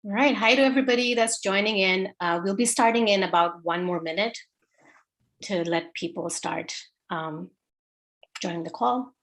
All right, hi to everybody that's joining in. We'll be starting in about 1 more minute to let people start joining the call.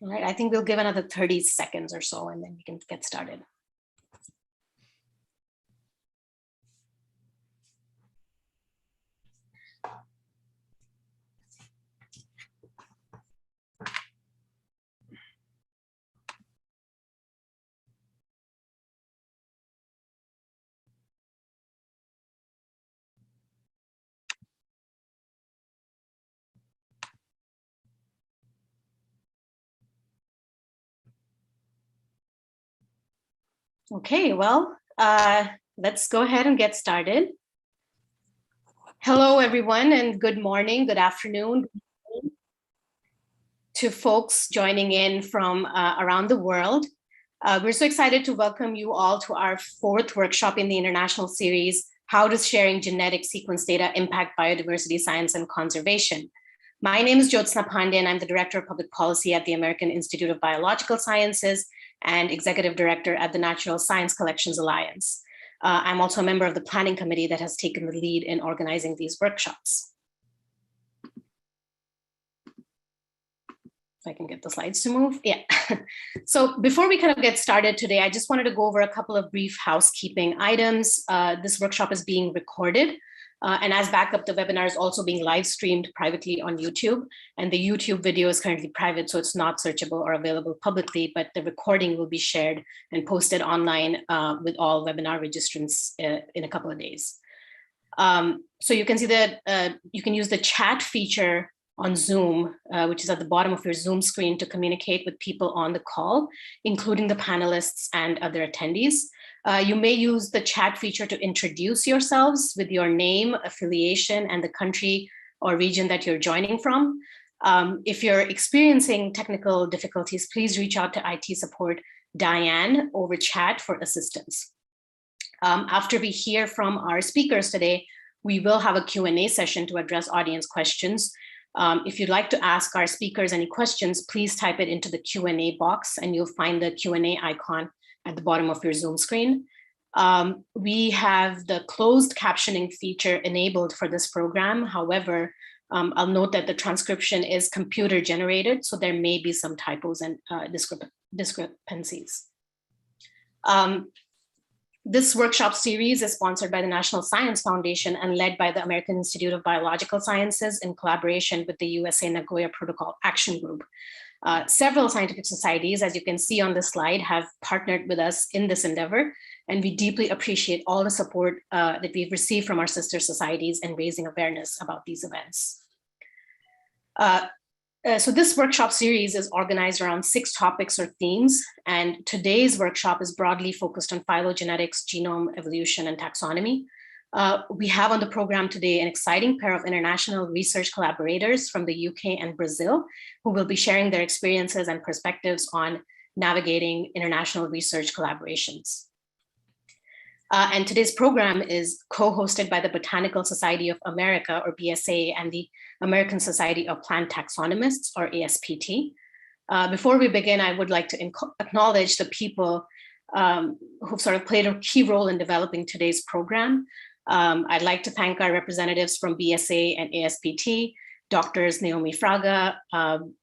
All right, I think we'll give another 30 seconds or so and then we can get started. Okay, well, let's go ahead and get started. Hello, everyone, and good morning, good afternoon to folks joining in from around the world. We're so excited to welcome you all to our 4th workshop in the international series, How Does Sharing Genetic Sequence Data Impact Biodiversity Science and Conservation? My name is Jyotsna Pandey, and I'm the Director of Public Policy at the American Institute of Biological Sciences and Executive Director at the Natural Science Collections Alliance. I'm also a member of the planning committee that has taken the lead in organizing these workshops. If I can get the slides to move, yeah. So before we kind of get started today, I just wanted to go over a couple of brief housekeeping items. This workshop is being recorded. And as backup, the webinar is also being live streamed privately on YouTube. And the YouTube video is currently private, so it's not searchable or available publicly, but the recording will be shared and posted online with all webinar registrants in a couple of days. So you can see that you can use the chat feature on Zoom, which is at the bottom of your Zoom screen, to communicate with people on the call, including the panelists and other attendees. You may use the chat feature to introduce yourselves with your name, affiliation, and the country or region that you're joining from. If you're experiencing technical difficulties, please reach out to IT support Diane over chat for assistance. After we hear from our speakers today, we will have a Q&A session to address audience questions. If you'd like to ask our speakers any questions, please type it into the Q&A box and you'll find the Q&A icon at the bottom of your Zoom screen. We have the closed captioning feature enabled for this program. However, I'll note that the transcription is computer generated, so there may be some typos and discrepancies. This workshop series is sponsored by the National Science Foundation and led by the American Institute of Biological Sciences in collaboration with the USA Nagoya Protocol Action Group. Several scientific societies, as you can see on this slide, have partnered with us in this endeavor, and we deeply appreciate all the support that we've received from our sister societies in raising awareness about these events. So this workshop series is organized around 6 topics or themes, and today's workshop is broadly focused on phylogenetics, genome evolution, and taxonomy. We have on the program today an exciting pair of international research collaborators from the UK and Brazil, who will be sharing their experiences and perspectives on navigating international research collaborations. And today's program is co-hosted by the Botanical Society of America, or BSA, and the American Society of Plant Taxonomists, or ASPT. Before we begin, I would like to acknowledge the people who've sort of played a key role in developing today's program. I'd like to thank our representatives from BSA and ASPT, Doctors Naomi Fraga,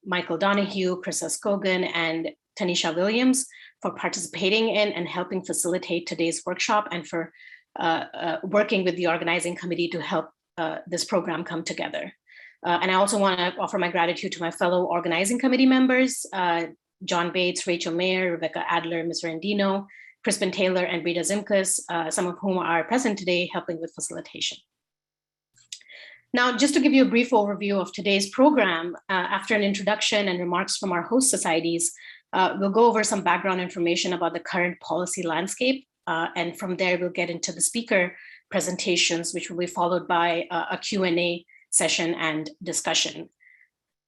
Michael Donahue, Chris Skogan, and Tanisha Williams, for participating in and helping facilitate today's workshop, and for working with the organizing committee to help this program come together. And I also want to offer my gratitude to my fellow organizing committee members, John Bates, Rachel Mayer, Rebecca Adler, Ms. Rendino, Crispin Taylor, and Rita Zimkus, some of whom are present today helping with facilitation. Now, just to give you a brief overview of today's program, after an introduction and remarks from our host societies, We'll go over some background information about the current policy landscape. And from there, we'll get into the speaker presentations, which will be followed by a Q&A session and discussion.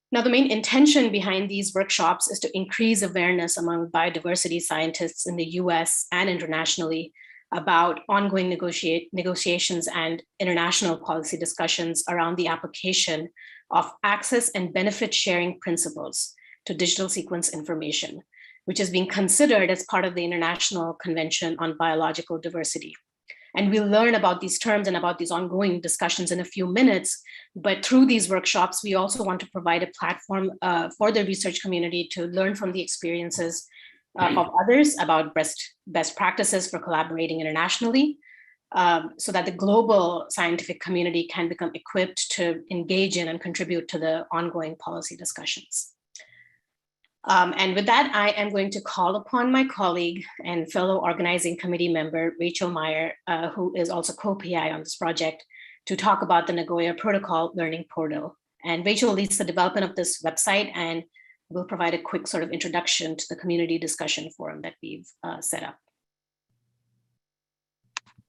Now, the main intention behind these workshops is to increase awareness among biodiversity scientists in the US and internationally about ongoing negotiations and international policy discussions around the application of access and benefit sharing principles to digital sequence information, which is being considered as part of the International Convention on Biological Diversity. And we'll learn about these terms and about these ongoing discussions in a few minutes. But through these workshops, we also want to provide a platform for the research community to learn from the experiences of others about best practices for collaborating internationally, so that the global scientific community can become equipped to engage in and contribute to the ongoing policy discussions. And with that, I am going to call upon my colleague and fellow organizing committee member, Rachel Meyer, who is also co-PI on this project, to talk about the Nagoya Protocol Learning Portal. And Rachel leads the development of this website and will provide a quick sort of introduction to the community discussion forum that we've set up.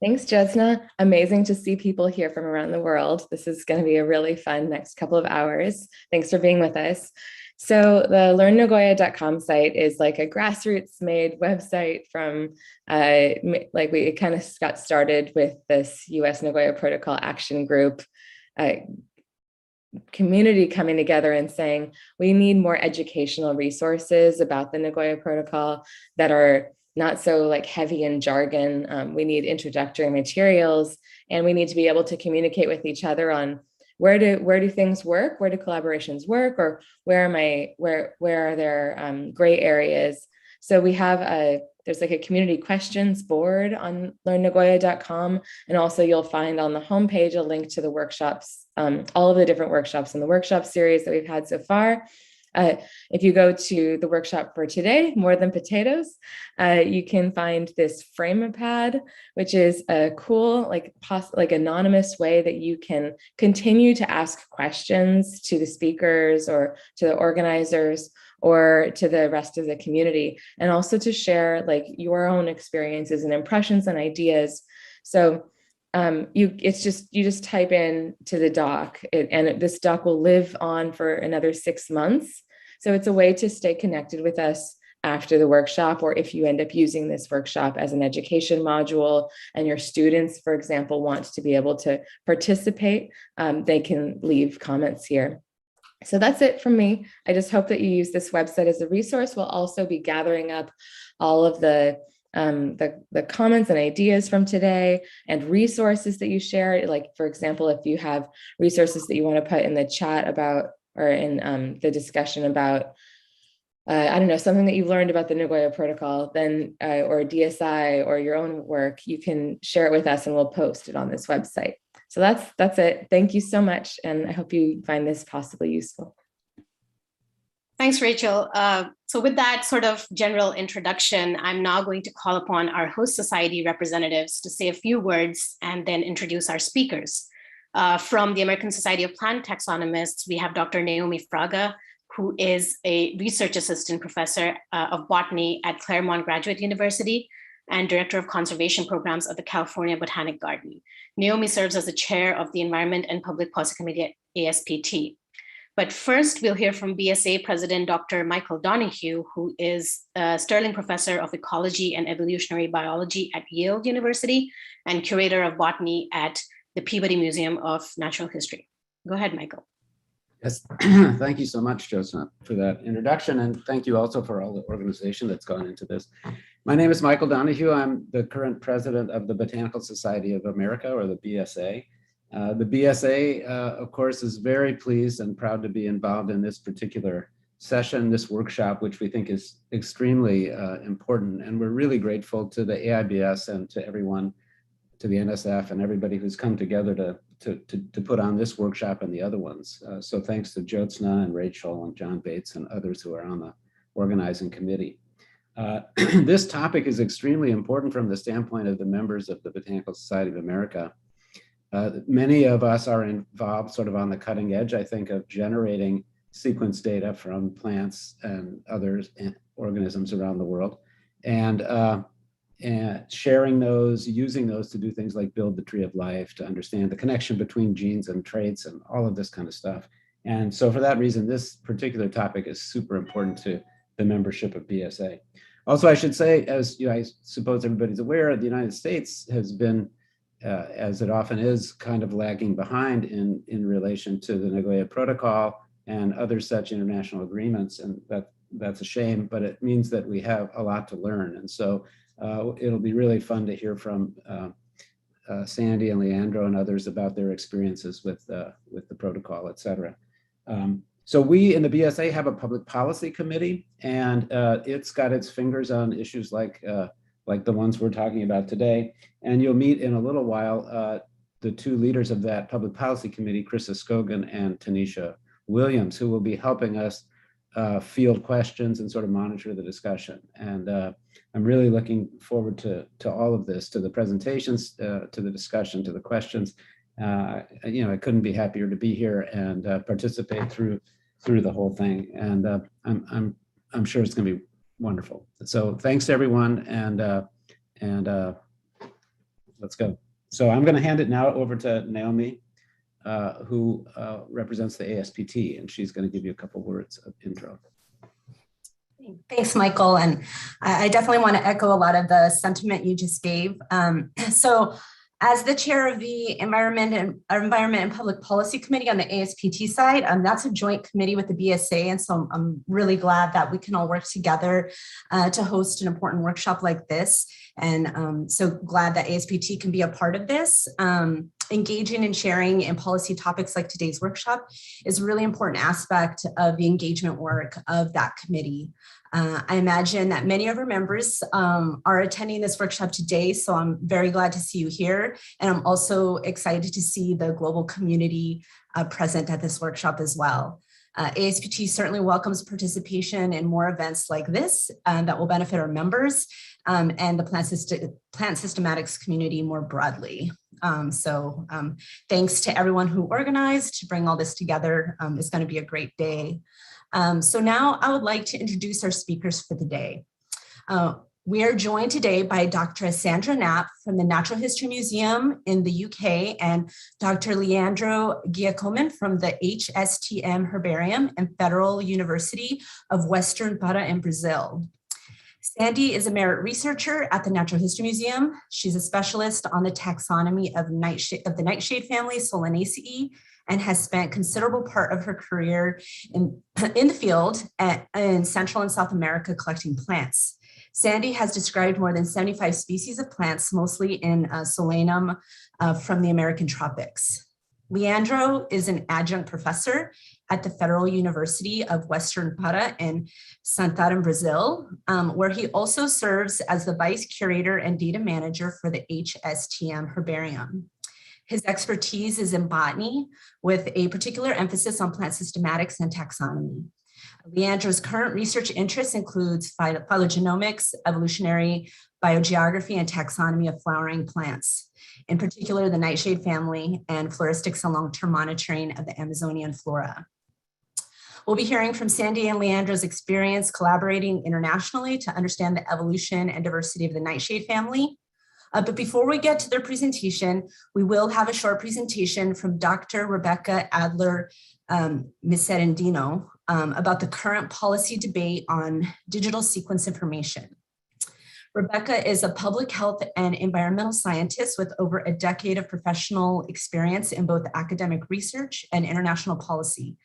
Thanks, Jyotsna. Amazing to see people here from around the world. This is going to be a really fun next couple of hours. Thanks for being with us. So the learnnagoya.com site is like a grassroots made website from, it kind of got started with this US Nagoya Protocol Action Group community coming together and saying, we need more educational resources about the Nagoya Protocol that are not so like heavy in jargon. We need introductory materials, and we need to be able to communicate with each other on where do things work, where do collaborations work, or where are there gray areas. So we have there's like a community questions board on learnnagoya.com, and also you'll find on the homepage a link to the workshops, all of the different workshops in the workshop series that we've had so far. If you go to the workshop for today, More Than Potatoes, you can find this Framepad, which is a cool, like anonymous way that you can continue to ask questions to the speakers or to the organizers or to the rest of the community, and also to share like your own experiences and impressions and ideas. So you just type in to the doc, and this doc will live on for another 6 months. So it's a way to stay connected with us after the workshop, or if you end up using this workshop as an education module and your students, for example, want to be able to participate, they can leave comments here. So that's it from me. I just hope that you use this website as a resource. We'll also be gathering up all of the comments and ideas from today and resources that you share. Like, for example, if you have resources that you want to put in the chat about, or in the discussion about, I don't know, something that you've learned about the Nagoya Protocol, then, or DSI or your own work, you can share it with us and we'll post it on this website. So that's it. Thank you so much. And I hope you find this possibly useful. Thanks, Rachel. So with that sort of general introduction, I'm now going to call upon our host society representatives to say a few words and then introduce our speakers. From the American Society of Plant Taxonomists, we have Dr. Naomi Fraga, who is a research assistant professor of botany at Claremont Graduate University and director of conservation programs at the California Botanic Garden. Naomi serves as the chair of the Environment and Public Policy Committee at ASPT. But first, we'll hear from BSA President Dr. Michael Donoghue, who is a Sterling Professor of Ecology and Evolutionary Biology at Yale University and Curator of Botany at the Peabody Museum of Natural History. Go ahead, Michael. Yes, thank you so much, Jyotsna, for that introduction. And thank you also for all the organization that's gone into this. My name is Michael Donoghue. I'm the current president of the Botanical Society of America, or the BSA. The BSA, of course, is very pleased and proud to be involved in this particular session, this workshop, which we think is extremely important. And we're really grateful to the AIBS and to everyone, to the NSF and everybody who's come together to put on this workshop and the other ones. So thanks to Jyotsna and Rachel and John Bates and others who are on the organizing committee. This topic is extremely important from the standpoint of the members of the Botanical Society of America. Many of us are involved sort of on the cutting edge, I think, of generating sequence data from plants and others, organisms around the world, and sharing those, using those to do things like build the tree of life, to understand the connection between genes and traits and all of this kind of stuff. And so for that reason, this particular topic is super important to the membership of BSA. Also, I should say, as I suppose everybody's aware, the United States has been, as it often is, kind of lagging behind in relation to the Nagoya Protocol and other such international agreements. And that's a shame, but it means that we have a lot to learn. And so it'll be really fun to hear from Sandy and Leandro and others about their experiences with the protocol, et cetera. So we in the BSA have a public policy committee, and it's got its fingers on issues like the ones we're talking about today. And you'll meet in a little while the two leaders of that public policy committee, Chris Escogan and Tanisha Williams, who will be helping us field questions and sort of monitor the discussion. And I'm really looking forward to all of this, to the presentations, to the discussion, to the questions. I couldn't be happier to be here and participate through the whole thing. And I'm sure it's going to be wonderful. So thanks to everyone, and let's go. So I'm going to hand it now over to Naomi, who represents the ASPT, and she's going to give you a couple words of intro. Thanks, Michael. And I definitely want to echo a lot of the sentiment you just gave. So as the chair of the Environment and Public Policy Committee on the ASPT side, that's a joint committee with the BSA. And so I'm really glad that we can all work together to host an important workshop like this. And so glad that ASPT can be a part of this. Engaging and sharing in policy topics like today's workshop is a really important aspect of the engagement work of that committee. I imagine that many of our members are attending this workshop today, so I'm very glad to see you here. And I'm also excited to see the global community present at this workshop as well. ASPT certainly welcomes participation in more events like this that will benefit our members and the plant systematics community more broadly. Thanks to everyone who organized to bring all this together. It's going to be a great day. So now I would like to introduce our speakers for the day. We are joined today by Dr. Sandra Knapp from the Natural History Museum in the UK and Dr. Leandro Giacomin from the HSTM Herbarium and Federal University of Western Pará in Brazil. Sandy is a merit researcher at the Natural History Museum. She's a specialist on the taxonomy of the nightshade family, Solanaceae, and has spent considerable part of her career in the field in Central and South America collecting plants. Sandy has described more than 75 species of plants, mostly in Solanium from the American tropics. Leandro is an adjunct professor at the Federal University of Western Pará in Sandra, Brazil, where he also serves as the vice curator and data manager for the HSTM Herbarium. His expertise is in botany, with a particular emphasis on plant systematics and taxonomy. Leandro's current research interests includes phylogenomics, evolutionary biogeography, and taxonomy of flowering plants, in particular the nightshade family, and floristics and long-term monitoring of the Amazonian flora. We'll be hearing from Sandy and Leandro's experience collaborating internationally to understand the evolution and diversity of the nightshade family. But before we get to their presentation, we will have a short presentation from Dr. Rebecca Adler Miserendino about the current policy debate on digital sequence information. Rebecca is a public health and environmental scientist with over a decade of professional experience in both academic research and international policy.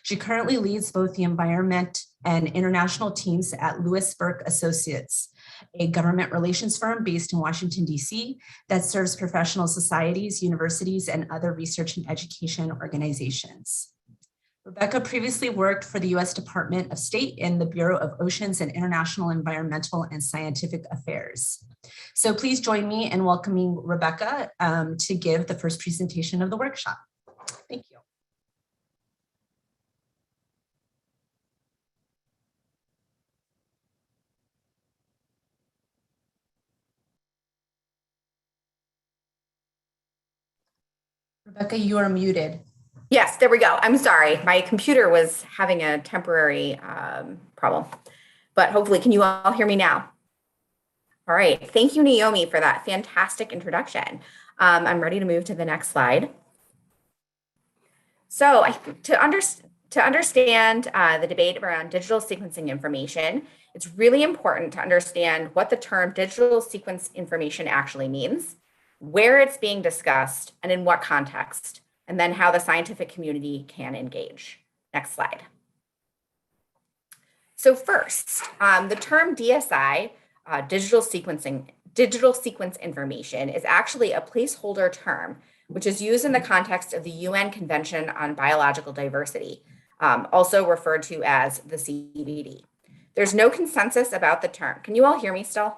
She currently leads both the environment and international teams at Lewis Burke Associates, a government relations firm based in Washington, D.C. that serves professional societies, universities, and other research and education organizations. Rebecca previously worked for the U.S. Department of State in the Bureau of Oceans and International Environmental and Scientific Affairs. So please join me in welcoming Rebecca to give the first presentation of the workshop. Thank you. Rebecca, you are muted. Yes, there we go. I'm sorry. My computer was having a temporary problem. but hopefully, can you all hear me now? All right, thank you, Naomi, for that fantastic introduction. I'm ready to move to the next slide. So to understand the debate around digital sequencing information, it's really important to understand what the term digital sequence information actually means, where it's being discussed, and in what context, and then how the scientific community can engage. Next slide. So first, the term DSI, digital sequence information, is actually a placeholder term which is used in the context of the UN Convention on Biological Diversity, also referred to as the CBD. There's no consensus about the term. Can you all hear me still?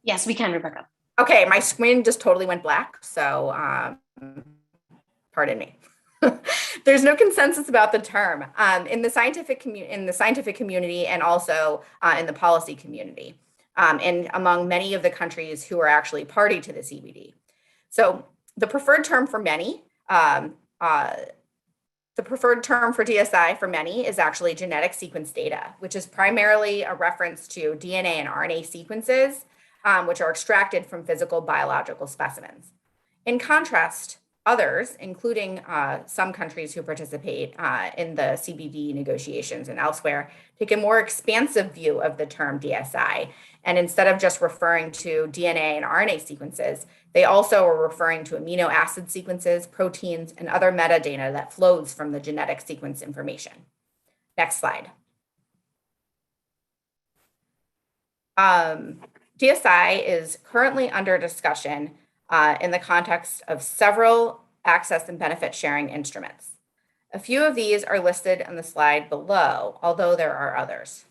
Yes, we can, Rebecca. Okay, my screen just totally went black, so pardon me. There's no consensus about the term in the scientific community and also in the policy community, and among many of the countries who are actually party to the CBD. So the preferred term for many, the preferred term for DSI for many is actually genetic sequence data, which is primarily a reference to DNA and RNA sequences, which are extracted from physical biological specimens. In contrast, others, including some countries who participate in the CBD negotiations and elsewhere, take a more expansive view of the term DSI. And instead of just referring to DNA and RNA sequences, they also are referring to amino acid sequences, proteins, and other metadata that flows from the genetic sequence information. Next slide. DSI is currently under discussion in the context of several access and benefit sharing instruments. A few of these are listed on the slide below, although there are others.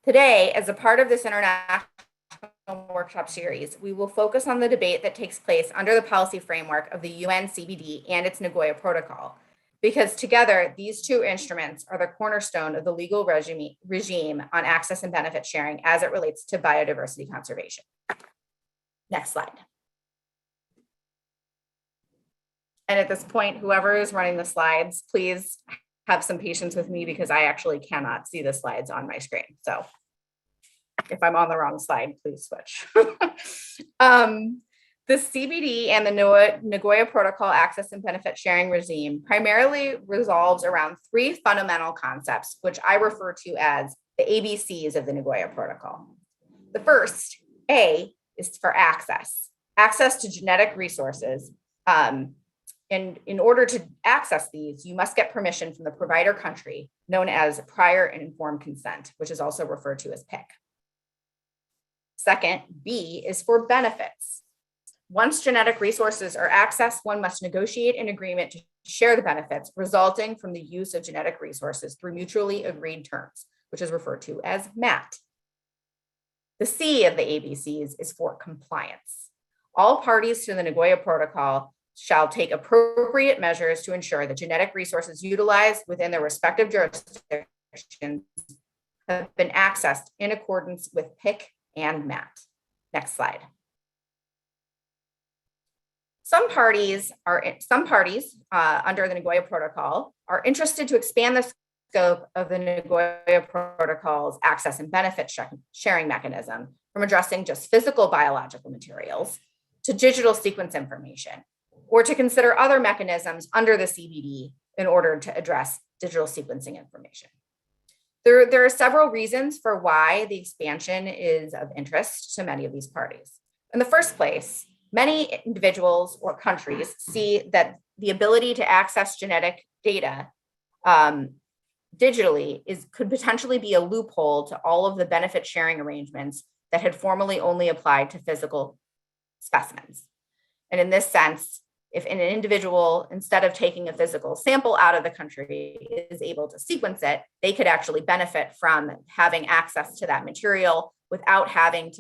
Today, as a part of this international workshop series, we will focus on the debate that takes place under the policy framework of the UN CBD and its Nagoya Protocol, because together, these two instruments are the cornerstone of the legal regime on access and benefit sharing as it relates to biodiversity conservation. Next slide. And at this point, whoever is running the slides, please have some patience with me because I actually cannot see the slides on my screen. So if I'm on the wrong slide, please switch. The CBD and the Nagoya Protocol access and benefit sharing regime primarily revolves around three fundamental concepts, which I refer to as the ABCs of the Nagoya Protocol. The first, A, is for access to genetic resources. And in order to access these, you must get permission from the provider country, known as prior and informed consent, which is also referred to as PIC. Second, B, is for benefits. Once genetic resources are accessed, one must negotiate an agreement to share the benefits resulting from the use of genetic resources through mutually agreed terms, which is referred to as MAT. The C of the ABCs is for compliance. All parties to the Nagoya Protocol shall take appropriate measures to ensure that genetic resources utilized within their respective jurisdictions have been accessed in accordance with PIC and MAT. Next slide. Some parties under the Nagoya Protocol are interested to expand the scope of the Nagoya Protocol's access and benefit sharing mechanism from addressing just physical biological materials to digital sequence information, or to consider other mechanisms under the CBD in order to address digital sequencing information. There are several reasons for why the expansion is of interest to many of these parties. In the first place, many individuals or countries see that the ability to access genetic data digitally could potentially be a loophole to all of the benefit sharing arrangements that had formerly only applied to physical specimens. And in this sense, if an individual, instead of taking a physical sample out of the country, is able to sequence it, they could actually benefit from having access to that material without having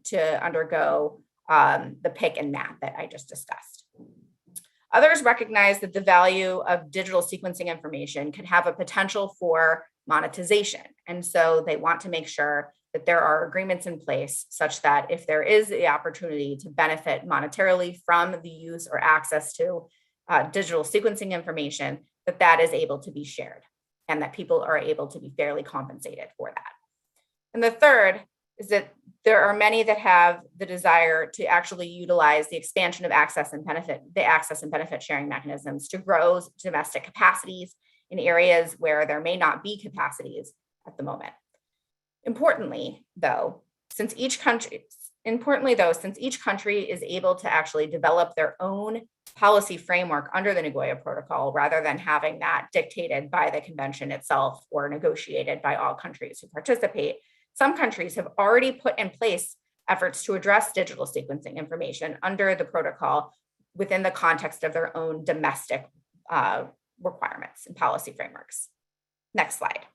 to undergo the PIC and MAT that I just discussed. Others recognize that the value of digital sequencing information can have a potential for monetization. And so they want to make sure that there are agreements in place such that if there is the opportunity to benefit monetarily from the use or access to digital sequencing information, that is able to be shared. and that people are able to be fairly compensated for that. And the third is that there are many that have the desire to actually utilize the expansion of access and benefit sharing mechanisms to grow domestic capacities in areas where there may not be capacities at the moment. Importantly, though, since each country is able to actually develop their own policy framework under the Nagoya Protocol, rather than having that dictated by the convention itself or negotiated by all countries who participate, some countries have already put in place efforts to address digital sequencing information under the protocol within the context of their own domestic requirements and policy frameworks. Next slide.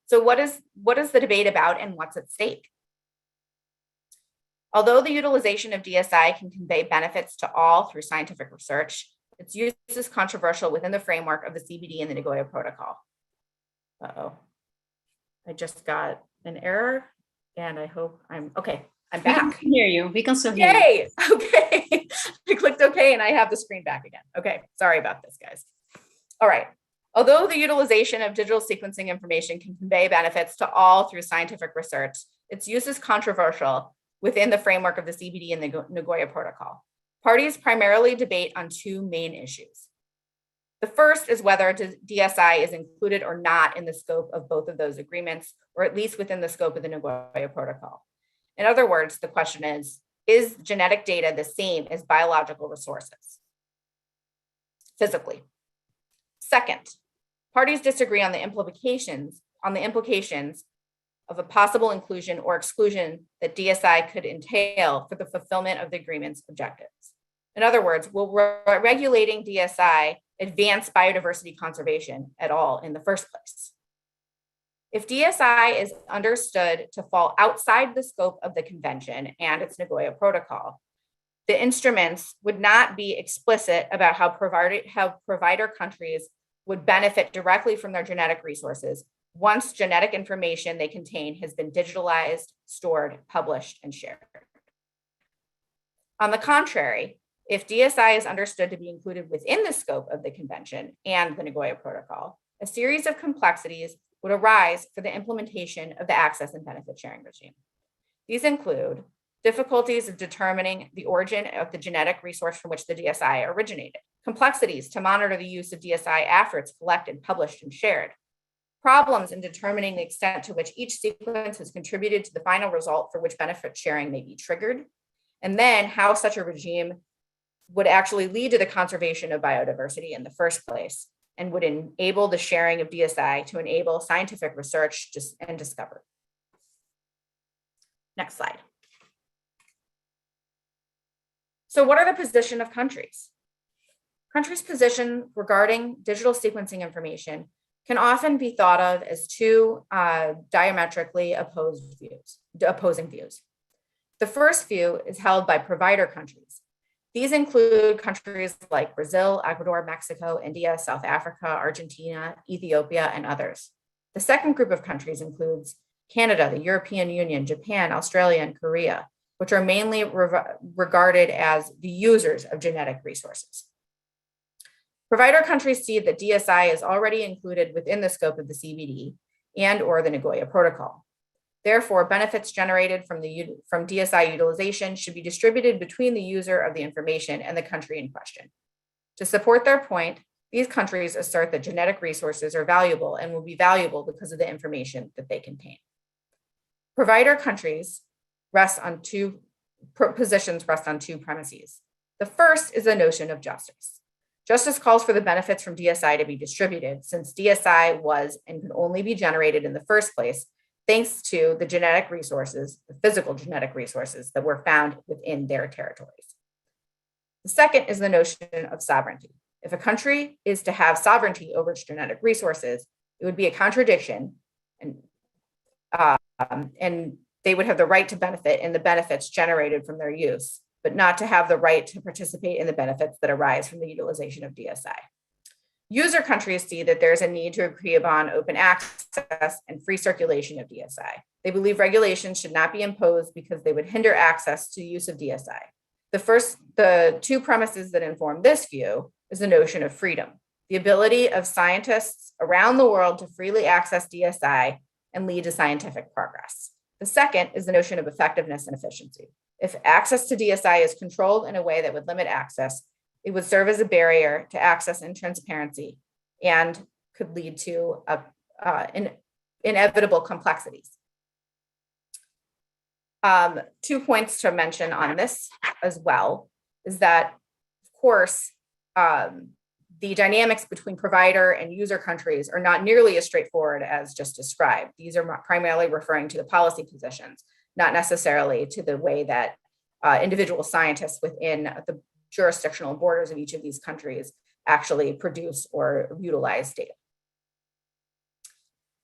So what is the debate about and what's at stake? Although the utilization of DSI can convey benefits to all through scientific research, its use is controversial within the framework of the CBD and the Nagoya Protocol. Uh-oh, I just got an error and I hope I'm back. We can hear you. We can still hear you. Yay, okay. I clicked okay and I have the screen back again. Okay, sorry about this, guys. All right. Although the utilization of digital sequencing information can convey benefits to all through scientific research, its use is controversial within the framework of the CBD and the Nagoya Protocol. Parties primarily debate on two main issues. The first is whether DSI is included or not in the scope of both of those agreements, or at least within the scope of the Nagoya Protocol. In other words, the question is genetic data the same as biological resources physically? Second, parties disagree on the implications of a possible inclusion or exclusion that DSI could entail for the fulfillment of the agreement's objectives. In other words, will regulating DSI advance biodiversity conservation at all in the first place? If DSI is understood to fall outside the scope of the convention and its Nagoya Protocol, the instruments would not be explicit about how provider countries would benefit directly from their genetic resources once genetic information they contain has been digitalized, stored, published, and shared. On the contrary, if DSI is understood to be included within the scope of the convention and the Nagoya Protocol, a series of complexities would arise for the implementation of the access and benefit sharing regime. These include difficulties of determining the origin of the genetic resource from which the DSI originated, complexities to monitor the use of DSI after it's collected, published, and shared, problems in determining the extent to which each sequence has contributed to the final result for which benefit sharing may be triggered, and then how such a regime would actually lead to the conservation of biodiversity in the first place and would enable the sharing of DSI to enable scientific research and discovery. Next slide. So what are the position of countries? Countries' position regarding digital sequencing information can often be thought of as two diametrically opposing views. The first view is held by provider countries. These include countries like Brazil, Ecuador, Mexico, India, South Africa, Argentina, Ethiopia, and others. The second group of countries includes Canada, the European Union, Japan, Australia, and Korea, which are mainly regarded as the users of genetic resources. Provider countries see that DSI is already included within the scope of the CBD and or the Nagoya Protocol. Therefore, benefits generated from DSI utilization should be distributed between the user of the information and the country in question. To support their point, these countries assert that genetic resources are valuable and will be valuable because of the information that they contain. Provider countries rest on two premises. The first is the notion of justice. Justice calls for the benefits from DSI to be distributed, since DSI was and could only be generated in the first place thanks to the genetic resources, the physical genetic resources that were found within their territories. The second is the notion of sovereignty. If a country is to have sovereignty over its genetic resources, it would be a contradiction, and they would have the right to benefit in the benefits generated from their use, but not to have the right to participate in the benefits that arise from the utilization of DSI. User countries see that there's a need to agree upon open access and free circulation of DSI. They believe regulations should not be imposed because they would hinder access to use of DSI. The two premises that inform this view is the notion of freedom. the ability of scientists around the world to freely access DSI and lead to scientific progress. The second is the notion of effectiveness and efficiency. If access to DSI is controlled in a way that would limit access, it would serve as a barrier to access and transparency and could lead to inevitable complexities. 2 points to mention on this as well is that, of course, the dynamics between provider and user countries are not nearly as straightforward as just described. These are primarily referring to the policy positions, not necessarily to the way that individual scientists within the jurisdictional borders of each of these countries actually produce or utilize data.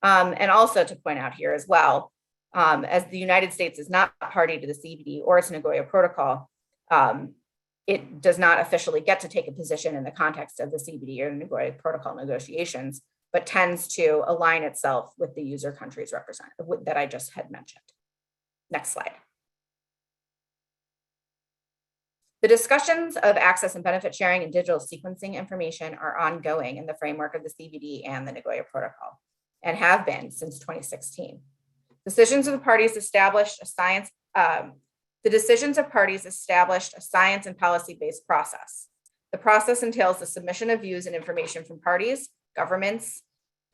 And also to point out here as well, as the United States is not party to the CBD or its Nagoya Protocol, it does not officially get to take a position in the context of the CBD or Nagoya Protocol negotiations, but tends to align itself with the user countries represented that I just had mentioned. Next slide. The discussions of access and benefit sharing and digital sequencing information are ongoing in the framework of the CBD and the Nagoya Protocol, and have been since 2016. Decisions of the parties established a science and policy-based process. The process entails the submission of views and information from parties, governments,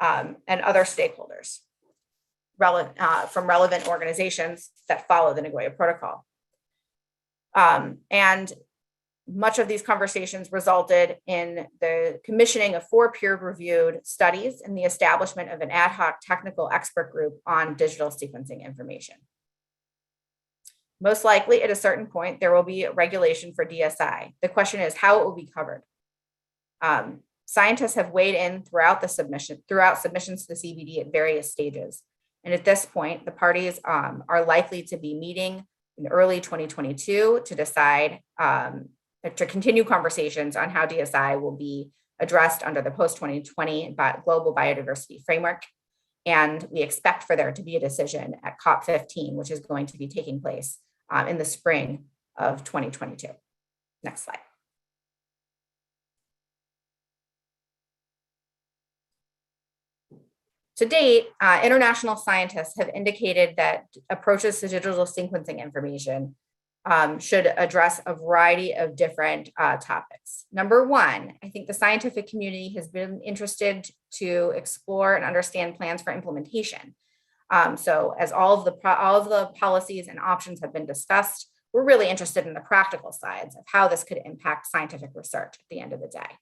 and other stakeholders from relevant organizations that follow the Nagoya Protocol. And much of these conversations resulted in the commissioning of 4 peer-reviewed studies and the establishment of an ad hoc technical expert group on digital sequencing information. Most likely, at a certain point, there will be a regulation for DSI. The question is how it will be covered. Scientists have weighed in throughout submissions to the CBD at various stages. And at this point, the parties are likely to be meeting in early 2022 to decide to continue conversations on how DSI will be addressed under the post-2020 global biodiversity framework. And we expect for there to be a decision at COP15, which is going to be taking place in the spring of 2022. Next slide. To date, international scientists have indicated that approaches to digital sequencing information should address a variety of different topics. Number one, I think the scientific community has been interested to explore and understand plans for implementation. So as all of the policies and options have been discussed, we're really interested in the practical sides of how this could impact scientific research at the end of the day.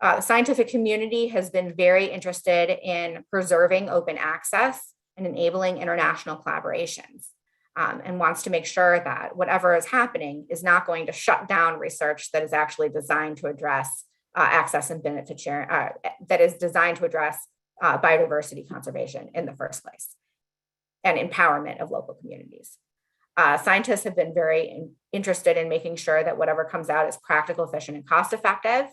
The scientific community has been very interested in preserving open access and enabling international collaborations, and wants to make sure that whatever is happening is not going to shut down research that is actually designed to address access and benefit sharing, that is designed to address biodiversity conservation in the first place and empowerment of local communities. Scientists have been very interested in making sure that whatever comes out is practical, efficient, and cost-effective,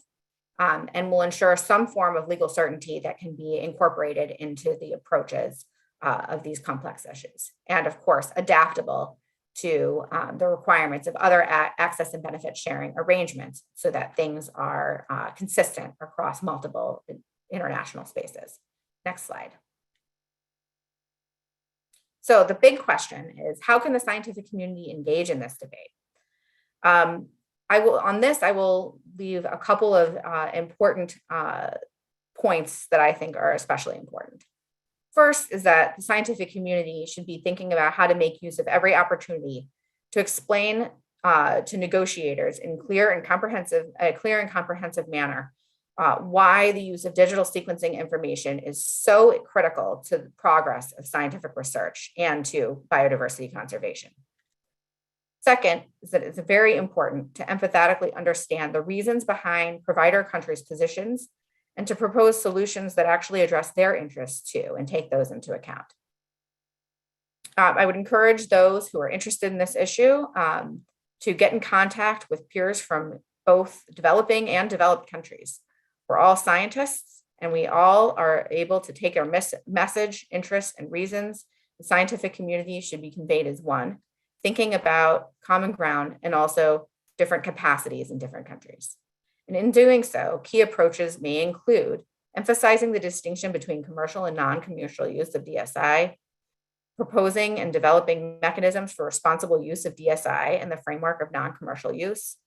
and will ensure some form of legal certainty that can be incorporated into the approaches of these complex issues. And of course, adaptable to the requirements of other access and benefit sharing arrangements so that things are consistent across multiple international spaces. Next slide. So the big question is, how can the scientific community engage in this debate? I will leave a couple of important points that I think are especially important. First is that the scientific community should be thinking about how to make use of every opportunity to explain to negotiators in a clear and comprehensive manner why the use of digital sequencing information is so critical to the progress of scientific research and to biodiversity conservation. Second is that it's very important to empathetically understand the reasons behind provider countries' positions and to propose solutions that actually address their interests too and take those into account. I would encourage those who are interested in this issue to get in contact with peers from both developing and developed countries. We're all scientists and we all are able to take our message, interests, and reasons. The scientific community should be conveyed as one, thinking about common ground and also different capacities in different countries. And in doing so, key approaches may include emphasizing the distinction between commercial and non-commercial use of DSI, proposing and developing mechanisms for responsible use of DSI in the framework of non-commercial use,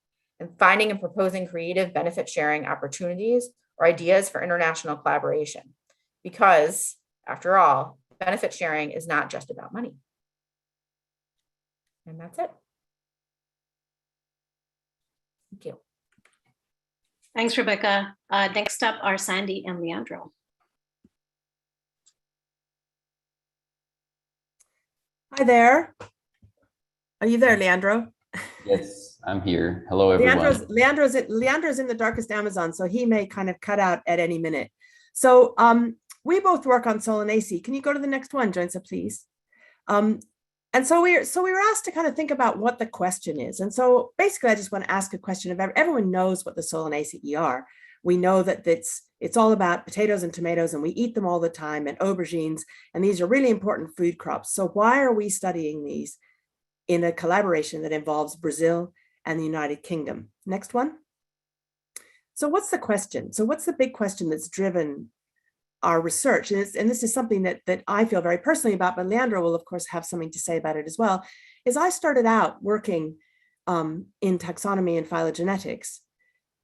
and finding and proposing creative benefit sharing opportunities or ideas for international collaboration. Because, after all, benefit sharing is not just about money. And that's it. Thank you. Thanks, Rebecca. Next up are Sandy and Leandro. Hi there. Are you there, Leandro? Yes, I'm here. Hello, everyone. Leandro's in the darkest Amazon, so he may kind of cut out at any minute. So we both work on Solanaceae. Can you go to the next one, Joinsa, please? And so we were asked to kind of think about what the question is. And so basically, I just want to ask a question of everyone knows what the Solanaceae are. We know that it's all about potatoes and tomatoes, and we eat them all the time, and aubergines, and these are really important food crops. So why are we studying these in a collaboration that involves Brazil and the United Kingdom? Next one. So what's the question? So what's the big question that's driven our research? And this is something that I feel very personally about, but Leandro will of course have something to say about it as well, is I started out working in taxonomy and phylogenetics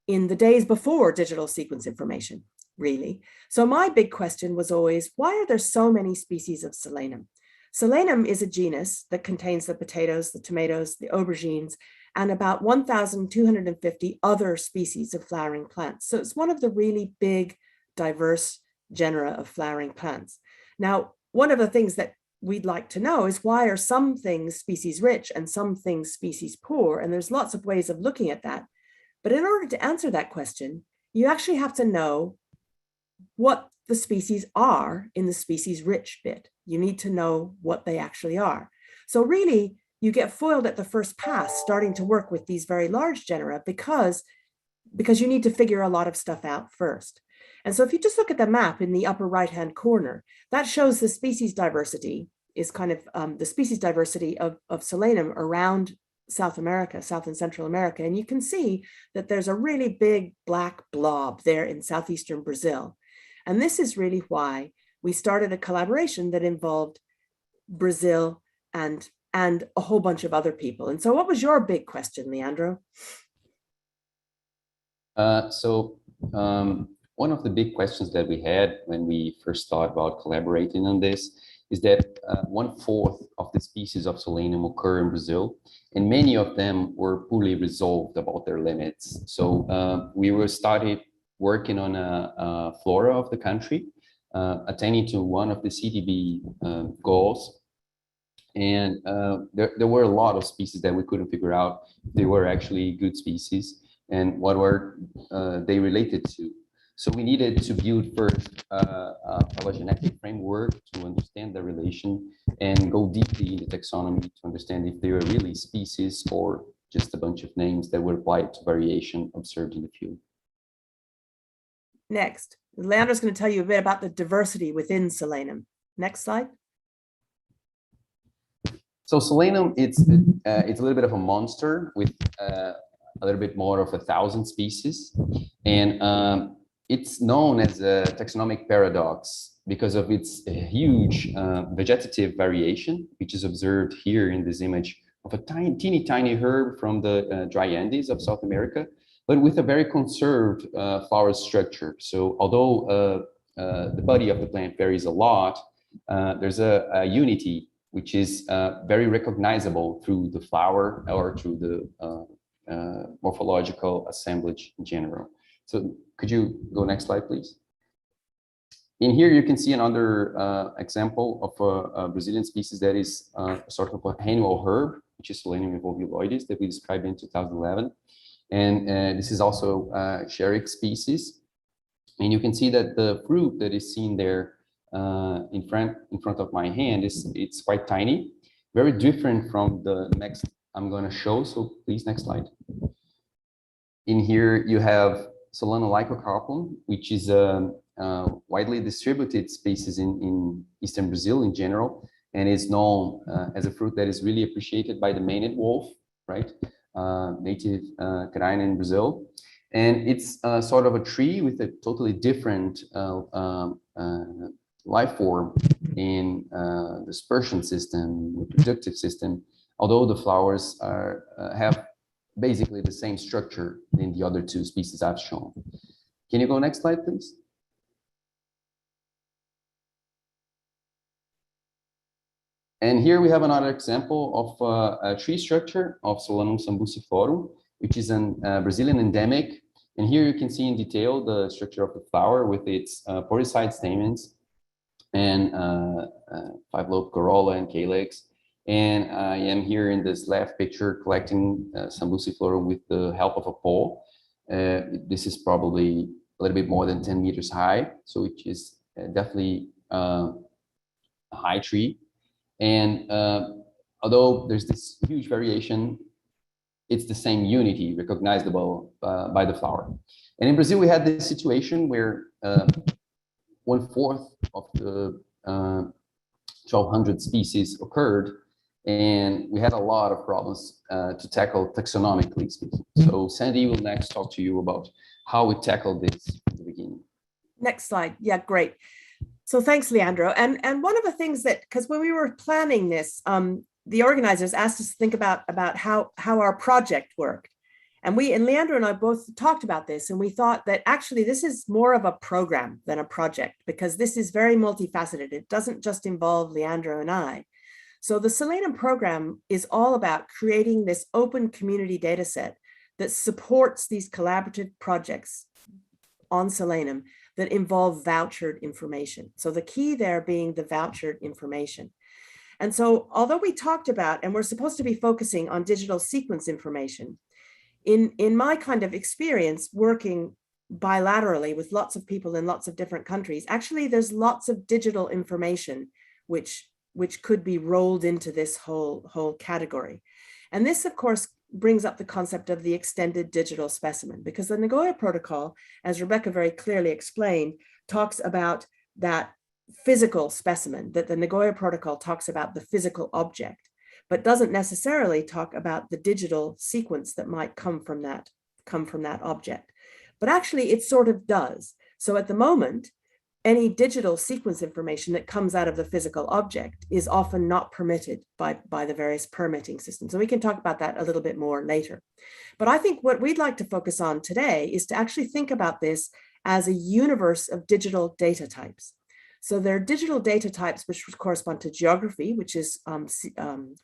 in the days before digital sequence information, really. So my big question was always, why are there so many species of Selenium? Selenium is a genus that contains the potatoes, the tomatoes, the aubergines, and about 1,250 other species of flowering plants. So it's one of the really big, diverse genera of flowering plants. Now, one of the things that we'd like to know is, why are some things species rich and some things species poor? And there's lots of ways of looking at that. But in order to answer that question, you actually have to know what the species are in the species rich bit. You need to know what they actually are. So really, you get foiled at the first pass starting to work with these very large genera because you need to figure a lot of stuff out first. And so if you just look at the map in the upper right-hand corner, that shows the species diversity is kind of the species diversity of Selenium around South America, South and Central America. And you can see that there's a really big black blob there in southeastern Brazil. And this is really why we started a collaboration that involved Brazil and a whole bunch of other people. And so what was your big question, Leandro? One of the big questions that we had when we first thought about collaborating on this is that 1/4 of the species of Selenium occur in Brazil, and many of them were poorly resolved about their limits. So we were started working on a flora of the country, attending to one of the CDB goals. And there were a lot of species that we couldn't figure out if they were actually good species and what were they related to. So we needed to build first a phylogenetic framework to understand the relation and go deeply in the taxonomy to understand if they were really species or just a bunch of names that were applied to variation observed in the field. Next, Leandro's going to tell you a bit about the diversity within Selenium. Next slide. So Selenium, it's a little bit of a monster with a little bit more of 1,000 species, and it's known as a taxonomic paradox because of its huge vegetative variation, which is observed here in this image of a tiny herb from the dry Andes of South America, but with a very conserved flower structure. So although the body of the plant varies a lot, there's a unity which is very recognizable through the flower or through the morphological assemblage in general. So could you go next slide, please? In here, you can see another example of a Brazilian species that is sort of an annual herb, which is Selenium evoluloides that we described in 2011. And this is also a xeric species. And you can see that the fruit that is seen there in front of my hand it's quite tiny, very different from the next I'm going to show. So please, next slide. In here, you have Solano lycocarplum, which is a widely distributed species in Eastern Brazil in general, and is known as a fruit that is really appreciated by the maned wolf, right? Native canine in Brazil. And it's sort of a tree with a totally different life form in the dispersion system, reproductive system, although the flowers are have basically the same structure in the other two species I've shown. Can you go next slide, please? And here we have another example of a tree structure of Solano sambuciphorum, which is a Brazilian endemic. And here you can see in detail the structure of the flower with its poricide stamens and 5-lobed corolla and calyx. And I am here in this left picture collecting sambuciphorum with the help of a pole. This is probably a little bit more than 10 meters high, so which is definitely a high tree. And although there's this huge variation, it's the same unity recognizable by the flower. And in Brazil, we had this situation where 1/4 of the 1,200 species occurred, and we had a lot of problems to tackle taxonomically speaking. So Sandy will next talk to you about how we tackled this from the beginning. Next slide. Yeah, great. So thanks, Leandro. And one of the things that, because when we were planning this, the organizers asked us to think about how our project worked. And Leandro and I both talked about this, and we thought that actually this is more of a program than a project, because this is very multifaceted. It doesn't just involve Leandro and I. So the Selenium program is all about creating this open community data set that supports these collaborative projects on Selenium that involve vouchered information. So the key there being the vouchered information. And so although we talked about, and we're supposed to be focusing on digital sequence information, in my kind of experience working bilaterally with lots of people in lots of different countries, actually there's lots of digital information which could be rolled into this whole category. And this, of course, brings up the concept of the extended digital specimen, because the Nagoya Protocol, as Rebecca very clearly explained, talks about that physical specimen, that the Nagoya Protocol talks about the physical object, but doesn't necessarily talk about the digital sequence that might come from that object. But actually it sort of does. So at the moment, any digital sequence information that comes out of the physical object is often not permitted by the various permitting systems. So we can talk about that a little bit more later. But I think what we'd like to focus on today is to actually think about this as a universe of digital data types. So there are digital data types which correspond to geography, which is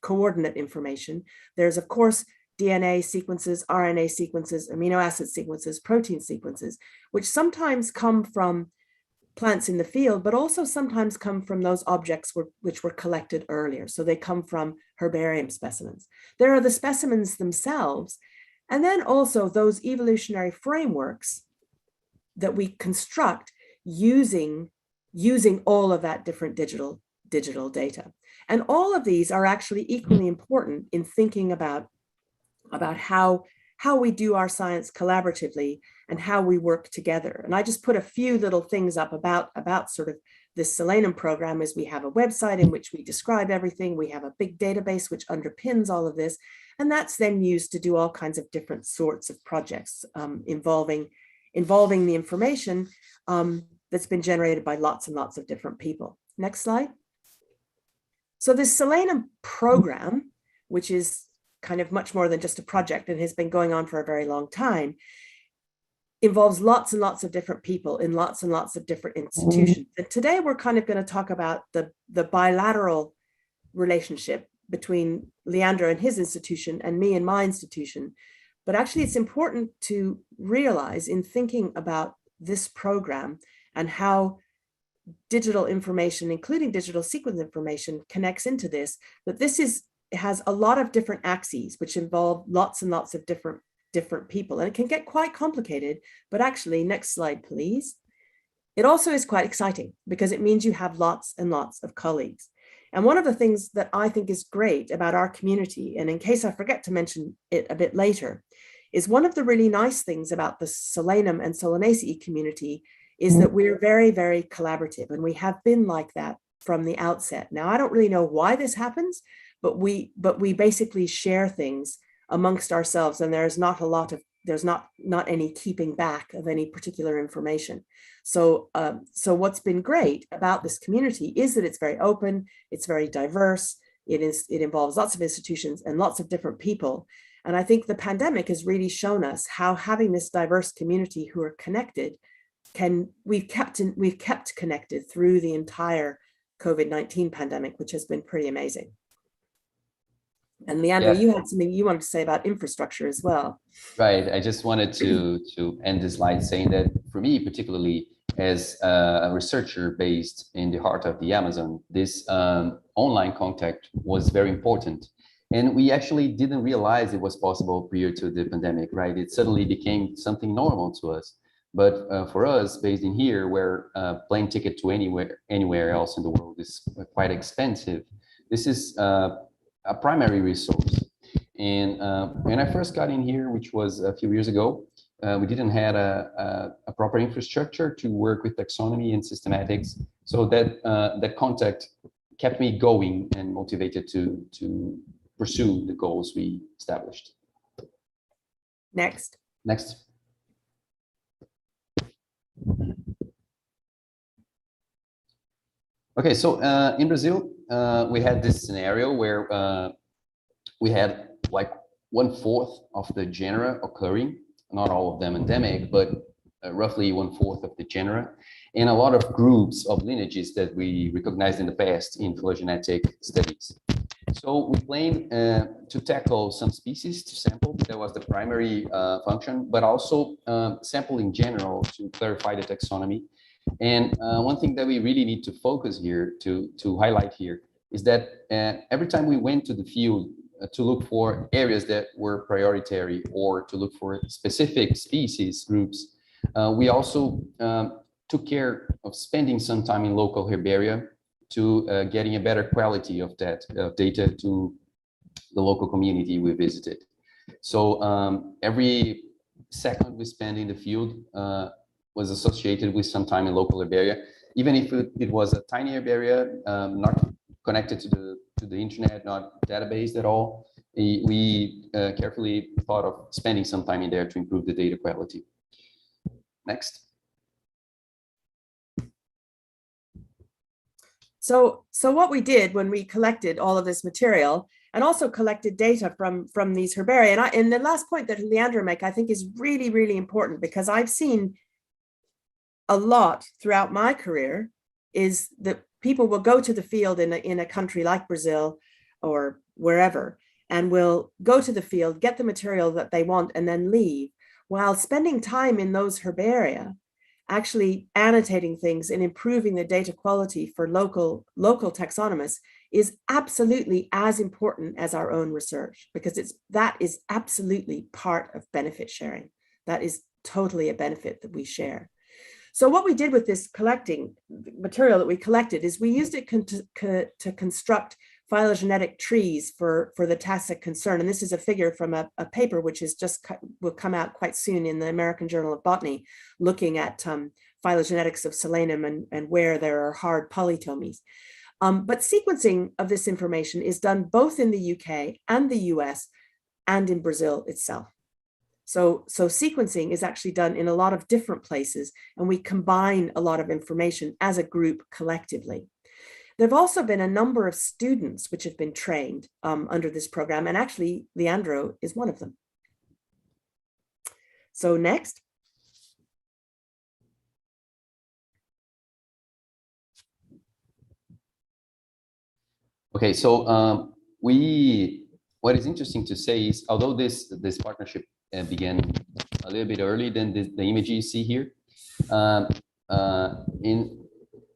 coordinate information. There's, of course, DNA sequences, RNA sequences, amino acid sequences, protein sequences, which sometimes come from plants in the field, but also sometimes come from those objects which were collected earlier. So they come from herbarium specimens. There are the specimens themselves, and then also those evolutionary frameworks that we construct using all of that different digital data. And all of these are actually equally important in thinking about how we do our science collaboratively and how we work together. And I just put a few little things up about sort of this Selenium program. Is we have a website in which we describe everything. We have a big database which underpins all of this. And that's then used to do all kinds of different sorts of projects involving the information that's been generated by lots and lots of different people. Next slide. So this Selenium program, which is kind of much more than just a project and has been going on for a very long time, involves lots and lots of different people in lots and lots of different institutions. And today we're kind of going to talk about the bilateral relationship between Leandro and his institution and me and my institution. But actually it's important to realize in thinking about this program and how digital information, including digital sequence information, connects into this, that this has a lot of different axes which involve lots and lots of different people. And it can get quite complicated, but actually, next slide, please. It also is quite exciting because it means you have lots and lots of colleagues. And one of the things that I think is great about our community, and in case I forget to mention it a bit later, is one of the really nice things about the Selenium and Solanaceae community is that we're very, very collaborative, and we have been like that from the outset. Now, I don't really know why this happens, but we basically share things amongst ourselves, and there's not a lot of there's not any keeping back of any particular information. So what's been great about this community is that it's very open, it's very diverse, it involves lots of institutions and lots of different people. And I think the pandemic has really shown us how having this diverse community who are connected we've kept connected through the entire COVID-19 pandemic, which has been pretty amazing. And Leandra, you had something you wanted to say about infrastructure as well. Right. I just wanted to end this slide saying that for me, particularly as a researcher based in the heart of the Amazon, this online contact was very important. And we actually didn't realize it was possible prior to the pandemic, right? It suddenly became something normal to us. But for us, based in here, where plane ticket to anywhere else in the world is quite expensive, this is a primary resource. And when I first got in here, which was a few years ago, we didn't have a proper infrastructure to work with taxonomy and systematics. So that contact kept me going and motivated to pursue the goals we established. Next. Okay, so in Brazil, we had this scenario where we had like 1/4 of the genera occurring, not all of them endemic, but roughly 1/4 of the genera, and a lot of groups of lineages that we recognized in the past in phylogenetic studies. So we planned to tackle some species to sample. That was the primary function, but also sample in general to clarify the taxonomy. And one thing that we really need to focus here, to highlight here, is that every time we went to the field to look for areas that were prioritary or to look for specific species groups, we also took care of spending some time in local herbaria to getting a better quality of that data to the local community we visited. So every second we spent in the field was associated with some time in local herbaria, even if it was a tiny herbaria, not connected to the internet, not databased at all. We carefully thought of spending some time in there to improve the data quality. Next. So what we did when we collected all of this material and also collected data from these herbaria, and the last point that Leandra make, I think is really, really important, because I've seen a lot throughout my career is that people will go to the field in a country like Brazil or wherever, and will go to the field, get the material that they want, and then leave, while spending time in those herbaria actually annotating things and improving the data quality for local taxonomists is absolutely as important as our own research, because that is absolutely part of benefit sharing. That is totally a benefit that we share. So what we did with this collecting material that we collected is we used it to construct phylogenetic trees for the tasks of concern. And this is a figure from a paper which is will come out quite soon in the American Journal of Botany, looking at phylogenetics of Selenium and where there are hard polytomies. But sequencing of this information is done both in the UK and the US and in Brazil itself. So sequencing is actually done in a lot of different places, and we combine a lot of information as a group collectively. There have also been a number of students which have been trained under this program, and actually Leandro is one of them. So next. Okay, so what is interesting to say is, although this partnership began a little bit early than the image you see here,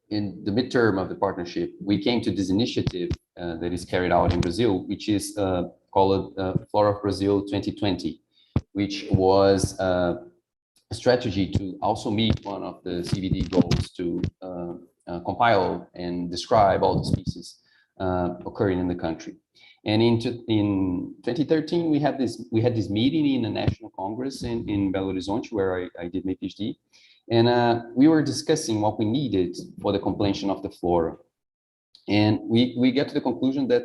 in the midterm of the partnership, we came to this initiative that is carried out in Brazil, which is called Flora Brazil 2020, which was a strategy to also meet one of the CBD goals to compile and describe all the species occurring in the country. And in 2013, we had this meeting in the National Congress in Belo Horizonte, where I did my PhD. And we were discussing what we needed for the completion of the flora. And we get to the conclusion that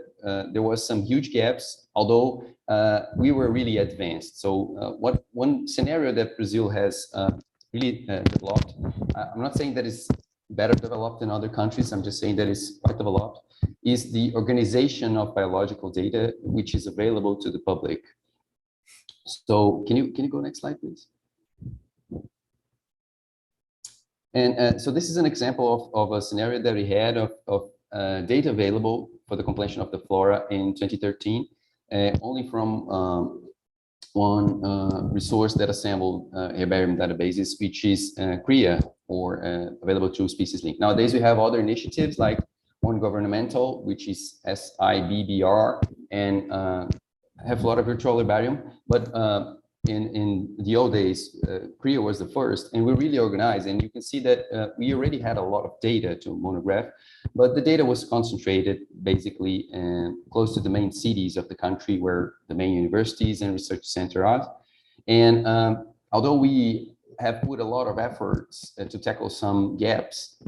there was some huge gaps, although we were really advanced. So one scenario that Brazil has really developed, I'm not saying that it's better developed than other countries, I'm just saying that it's quite developed, is the organization of biological data, which is available to the public. So can you go next slide, please? And so this is an example of a scenario that we had of data available for the completion of the flora in 2013, only from one resource that assembled herbarium databases, which is CRIA, or available through Species Link. Nowadays, we have other initiatives like one governmental, which is SIBBR, and have Flora Virtual Herbarium. But in the old days, CRIA was the first, and we really organized. And you can see that we already had a lot of data to monograph, but the data was concentrated basically close to the main cities of the country, where the main universities and research centers are. And although we have put a lot of efforts to tackle some gaps,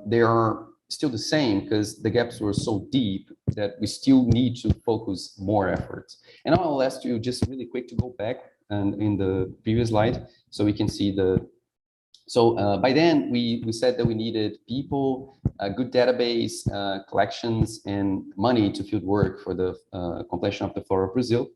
they are still the same, because the gaps were so deep that we still need to focus more efforts. And I'll ask you just really quick to go back and in the previous slide, so we can see the. So by then we said that we needed people, a good database, collections, and money to field work for the completion of the Flora Brazil.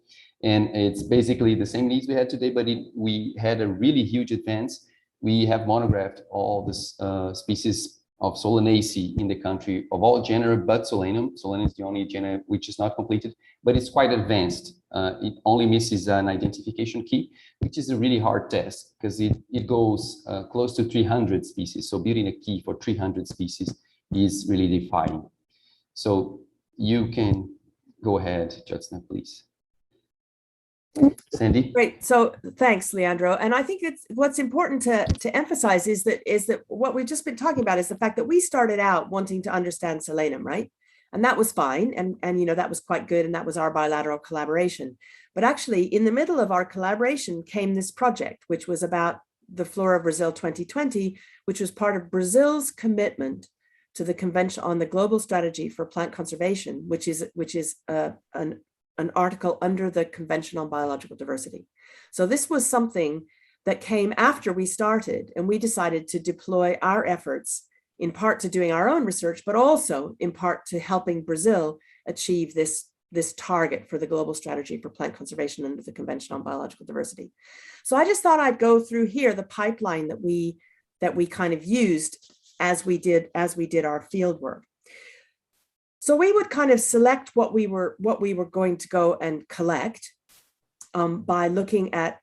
And it's basically the same needs we had today, but we had a really huge advance. We have monographed all the species of Solanaceae in the country, of all genera but Selenium. Selenium is the only genera which is not completed, but it's quite advanced. It only misses an identification key, which is a really hard test, because it goes close to 300 species. So building a key for 300 species is really defying. So you can go ahead, Judson, please. Sandy? Great. So thanks, Leandro. And I think what's important to emphasize is that what we've just been talking about is the fact that we started out wanting to understand Selenium, right? And that was fine. And you know, that was quite good. And that was our bilateral collaboration. But actually, in the middle of our collaboration came this project, which was about the Flora Brazil 2020, which was part of Brazil's commitment to the Convention on the Global Strategy for Plant Conservation, which is an article under the Convention on Biological Diversity. So this was something that came after we started, and we decided to deploy our efforts in part to doing our own research, but also in part to helping Brazil achieve this target for the global strategy for plant conservation under the Convention on Biological Diversity. So I just thought I'd go through here the pipeline that we kind of used as we did our field work. So we would kind of select what we were going to go and collect by looking at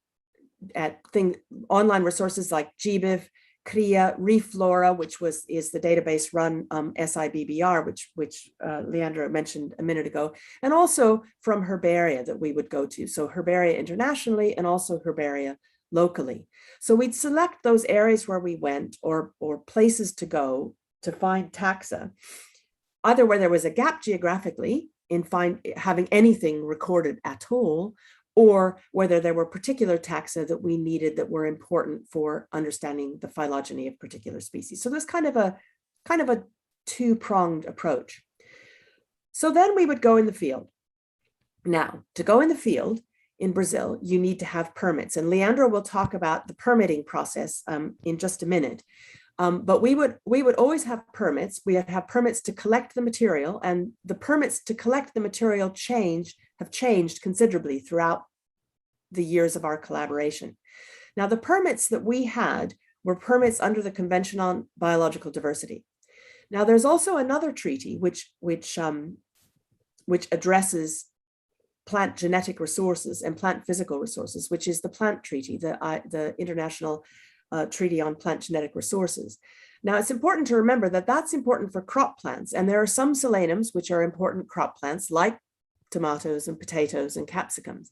online resources like GBIF, CRIA, Reflora, which is the database run SIBBR, which Leandra mentioned a minute ago, and also from Herbaria that we would go to. So Herbaria internationally and also Herbaria locally. So we'd select those areas where we went, or places to go to find taxa, either where there was a gap geographically in having anything recorded at all, or whether there were particular taxa that we needed that were important for understanding the phylogeny of particular species. So there's kind of a two-pronged approach. So then we would go in the field. Now, to go in the field in Brazil, you need to have permits. And Leandro will talk about the permitting process in just a minute. But we would always have permits. We have permits to collect the material, and the permits to collect the material have changed considerably throughout the years of our collaboration. Now, the permits that we had were permits under the Convention on Biological Diversity. Now, there's also another treaty which addresses plant genetic resources and plant physical resources, which is the Plant Treaty, the International Treaty on Plant Genetic Resources. Now, it's important to remember that that's important for crop plants, and there are some Seleniums which are important crop plants like tomatoes and potatoes and capsicums,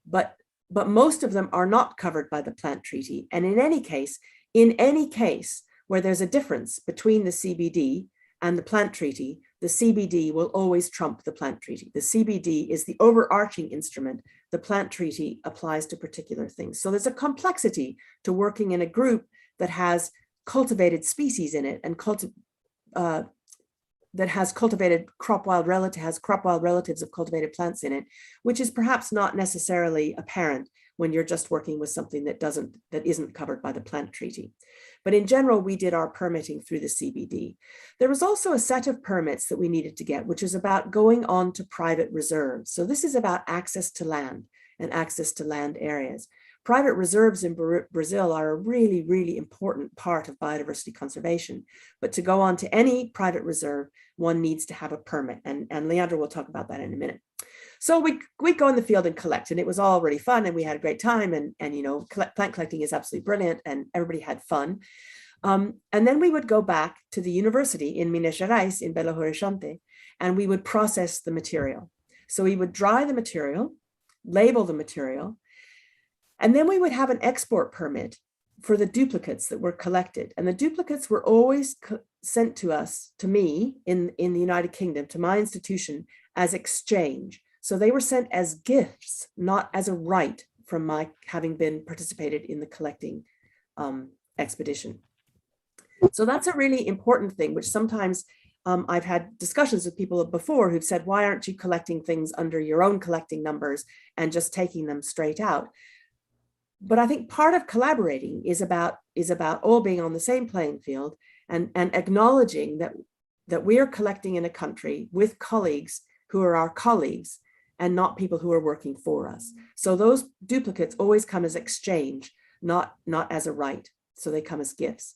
but most of them are not covered by the Plant Treaty. And in any case where there's a difference between the CBD and the Plant Treaty, the CBD will always trump the Plant Treaty. The CBD is the overarching instrument. The Plant Treaty applies to particular things. So there's a complexity to working in a group that has cultivated species in it and that has cultivated crop wild relatives of cultivated plants in it, which is perhaps not necessarily apparent when you're just working with something that isn't covered by the plant treaty. But in general, we did our permitting through the CBD. There was also a set of permits that we needed to get, which is about going on to private reserves. So this is about access to land and access to land areas. Private reserves in Brazil are a really, really important part of biodiversity conservation. But to go on to any private reserve, one needs to have a permit. And Leandra will talk about that in a minute. So we'd go in the field and collect, and it was all really fun, and we had a great time. And you know, plant collecting is absolutely brilliant, and everybody had fun. And then we would go back to the university in Minas Gerais, in Belo Horizonte, and we would process the material. So we would dry the material, label the material, and then we would have an export permit for the duplicates that were collected. And the duplicates were always sent to us, to me, in the United Kingdom, to my institution, as exchange. So they were sent as gifts, not as a right from my having been participated in the collecting expedition. So that's a really important thing, which sometimes I've had discussions with people before who've said, why aren't you collecting things under your own collecting numbers and just taking them straight out? But I think part of collaborating is about all being on the same playing field and acknowledging that we are collecting in a country with colleagues who are our colleagues and not people who are working for us. So those duplicates always come as exchange, not as a right. So they come as gifts.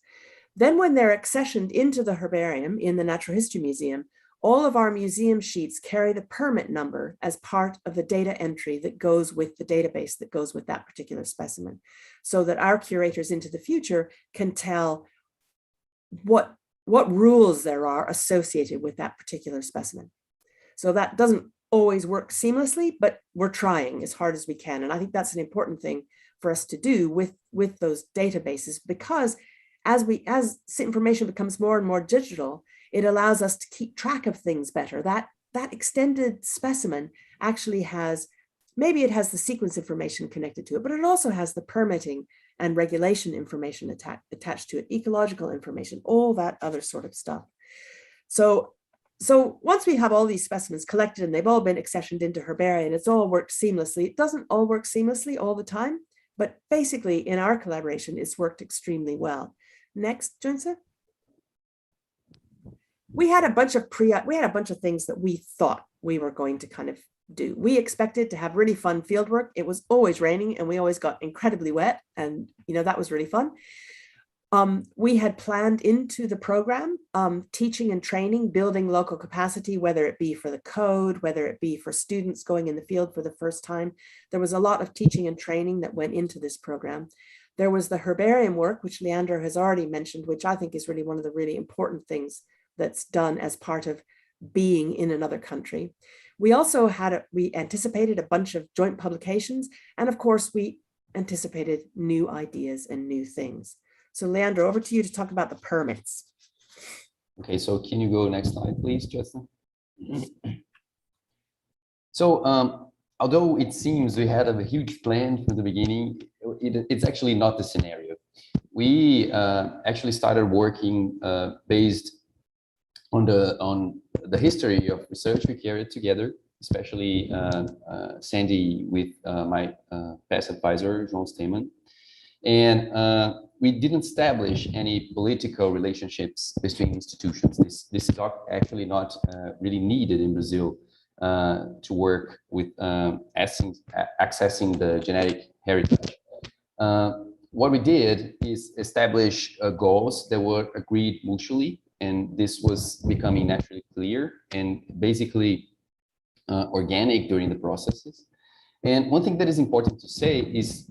Then when they're accessioned into the herbarium in the Natural History Museum, all of our museum sheets carry the permit number as part of the data entry that goes with the database that goes with that particular specimen, so that our curators into the future can tell what rules there are associated with that particular specimen. So that doesn't always work seamlessly, but we're trying as hard as we can. And I think that's an important thing for us to do with those databases, because as information becomes more and more digital, it allows us to keep track of things better. That extended specimen actually has, maybe it has the sequence information connected to it, but it also has the permitting and regulation information attached to it, ecological information, all that other sort of stuff. So once we have all these specimens collected and they've all been accessioned into herbaria and it's all worked seamlessly, it doesn't all work seamlessly all the time, but basically in our collaboration, it's worked extremely well. Next, Junsa. We had a bunch of things that we thought we were going to kind of do. We expected to have really fun field work. It was always raining and we always got incredibly wet, and you know, that was really fun. We had planned into the program teaching and training, building local capacity, whether it be for the code, whether it be for students going in the field for the first time. There was a lot of teaching and training that went into this program. There was the herbarium work, which Leandra has already mentioned, which I think is really one of the really important things that's done as part of being in another country. We also we anticipated a bunch of joint publications, and of course we anticipated new ideas and new things. So Leandra, over to you to talk about the permits. Okay, so can you go next slide, please, Justin? So although it seems we had a huge plan from the beginning, it's actually not the scenario. We actually started working based on the history of research we carried together, especially Sandy with my past advisor, João Stemann. And we didn't establish any political relationships between institutions. This is actually not really needed in Brazil to work with accessing the genetic heritage. What we did is establish goals that were agreed mutually, and this was becoming naturally clear and basically organic during the processes. And one thing that is important to say is,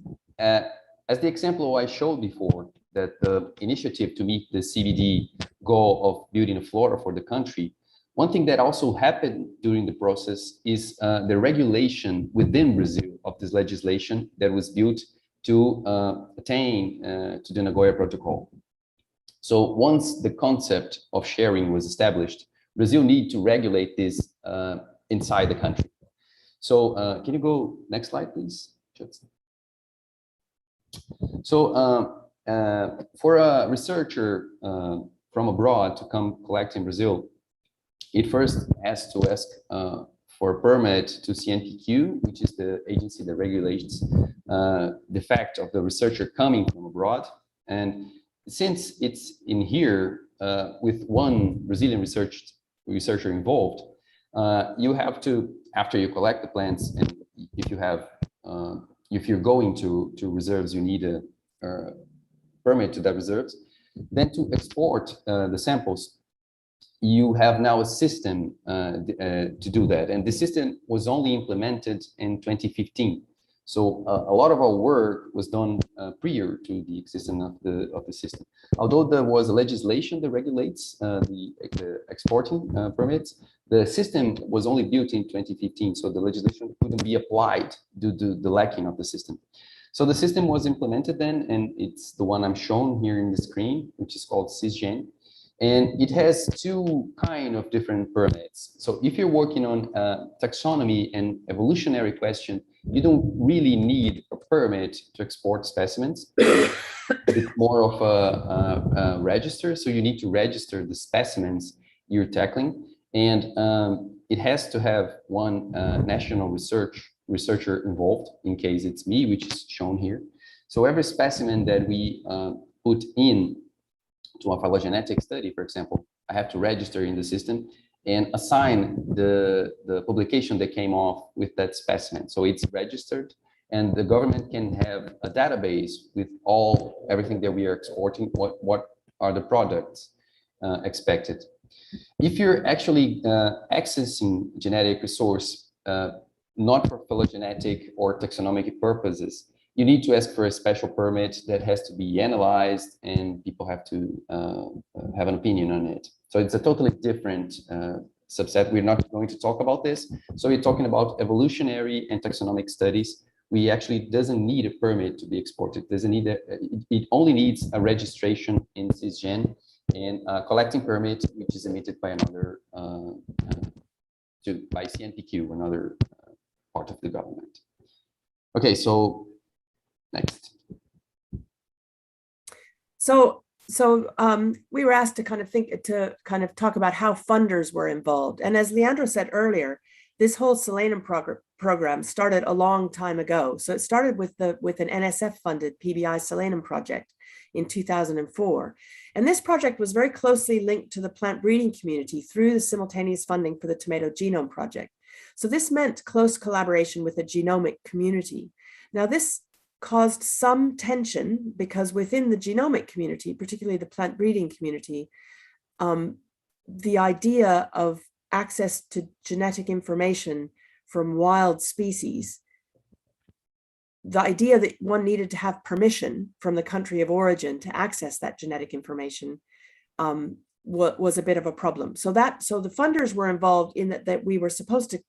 as the example I showed before, that the initiative to meet the CBD goal of building a flora for the country, one thing that also happened during the process is the regulation within Brazil of this legislation that was built to attain to the Nagoya Protocol. So once the concept of sharing was established, Brazil needed to regulate this inside the country. So can you go next slide, please? So for a researcher from abroad to come collect in Brazil, it first has to ask for a permit to CNPQ, which is the agency that regulates the fact of the researcher coming from abroad. And since it's in here with one Brazilian researcher involved, you have to, after you collect the plants, and if you have, if you're going to reserves, you need a permit to that reserves. Then to export the samples, you have now a system to do that. And the system was only implemented in 2015. So a lot of our work was done prior to the existence of the system. Although there was a legislation that regulates the exporting permits, the system was only built in 2015. So the legislation couldn't be applied due to the lacking of the system. So the system was implemented then, and it's the one I'm showing here in the screen, which is called CISGEN. And it has two kind of different permits. So if you're working on taxonomy and evolutionary question, you don't really need a permit to export specimens. It's more of a register. So you need to register the specimens you're tackling. And it has to have one national researcher involved, in case it's me, which is shown here. So every specimen that we put in to a phylogenetic study, for example, I have to register in the system and assign the publication that came off with that specimen. So it's registered, and the government can have a database with everything that we are exporting, what are the products expected. If you're actually accessing genetic resource, not for phylogenetic or taxonomic purposes, you need to ask for a special permit that has to be analyzed, and people have to have an opinion on it. So it's a totally different subset. We're not going to talk about this. So we're talking about evolutionary and taxonomic studies. We actually doesn't need a permit to be exported. Doesn't need it only needs a registration in CISGEN and a collecting permit, which is emitted by another by CNPQ, another part of the government. Okay, so next. So we were asked to kind of talk about how funders were involved. And as Leandro said earlier, this whole Selenium program started a long time ago. So it started with an NSF-funded PBI Selenium project in 2004. And this project was very closely linked to the plant breeding community through the simultaneous funding for the Tomato Genome Project. So this meant close collaboration with the genomic community. Now this caused some tension because within the genomic community, particularly the plant breeding community, the idea of access to genetic information from wild species, the idea that one needed to have permission from the country of origin to access that genetic information was a bit of a problem. So the funders were involved in that we were supposed to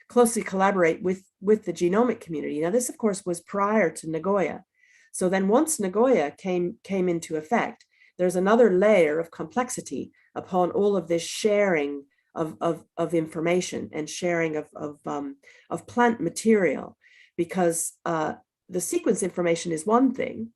closely collaborate with the genomic community. Now this of course was prior to Nagoya. So then once Nagoya came into effect, there's another layer of complexity upon all of this sharing of information and sharing of plant material, because the sequence information is one thing,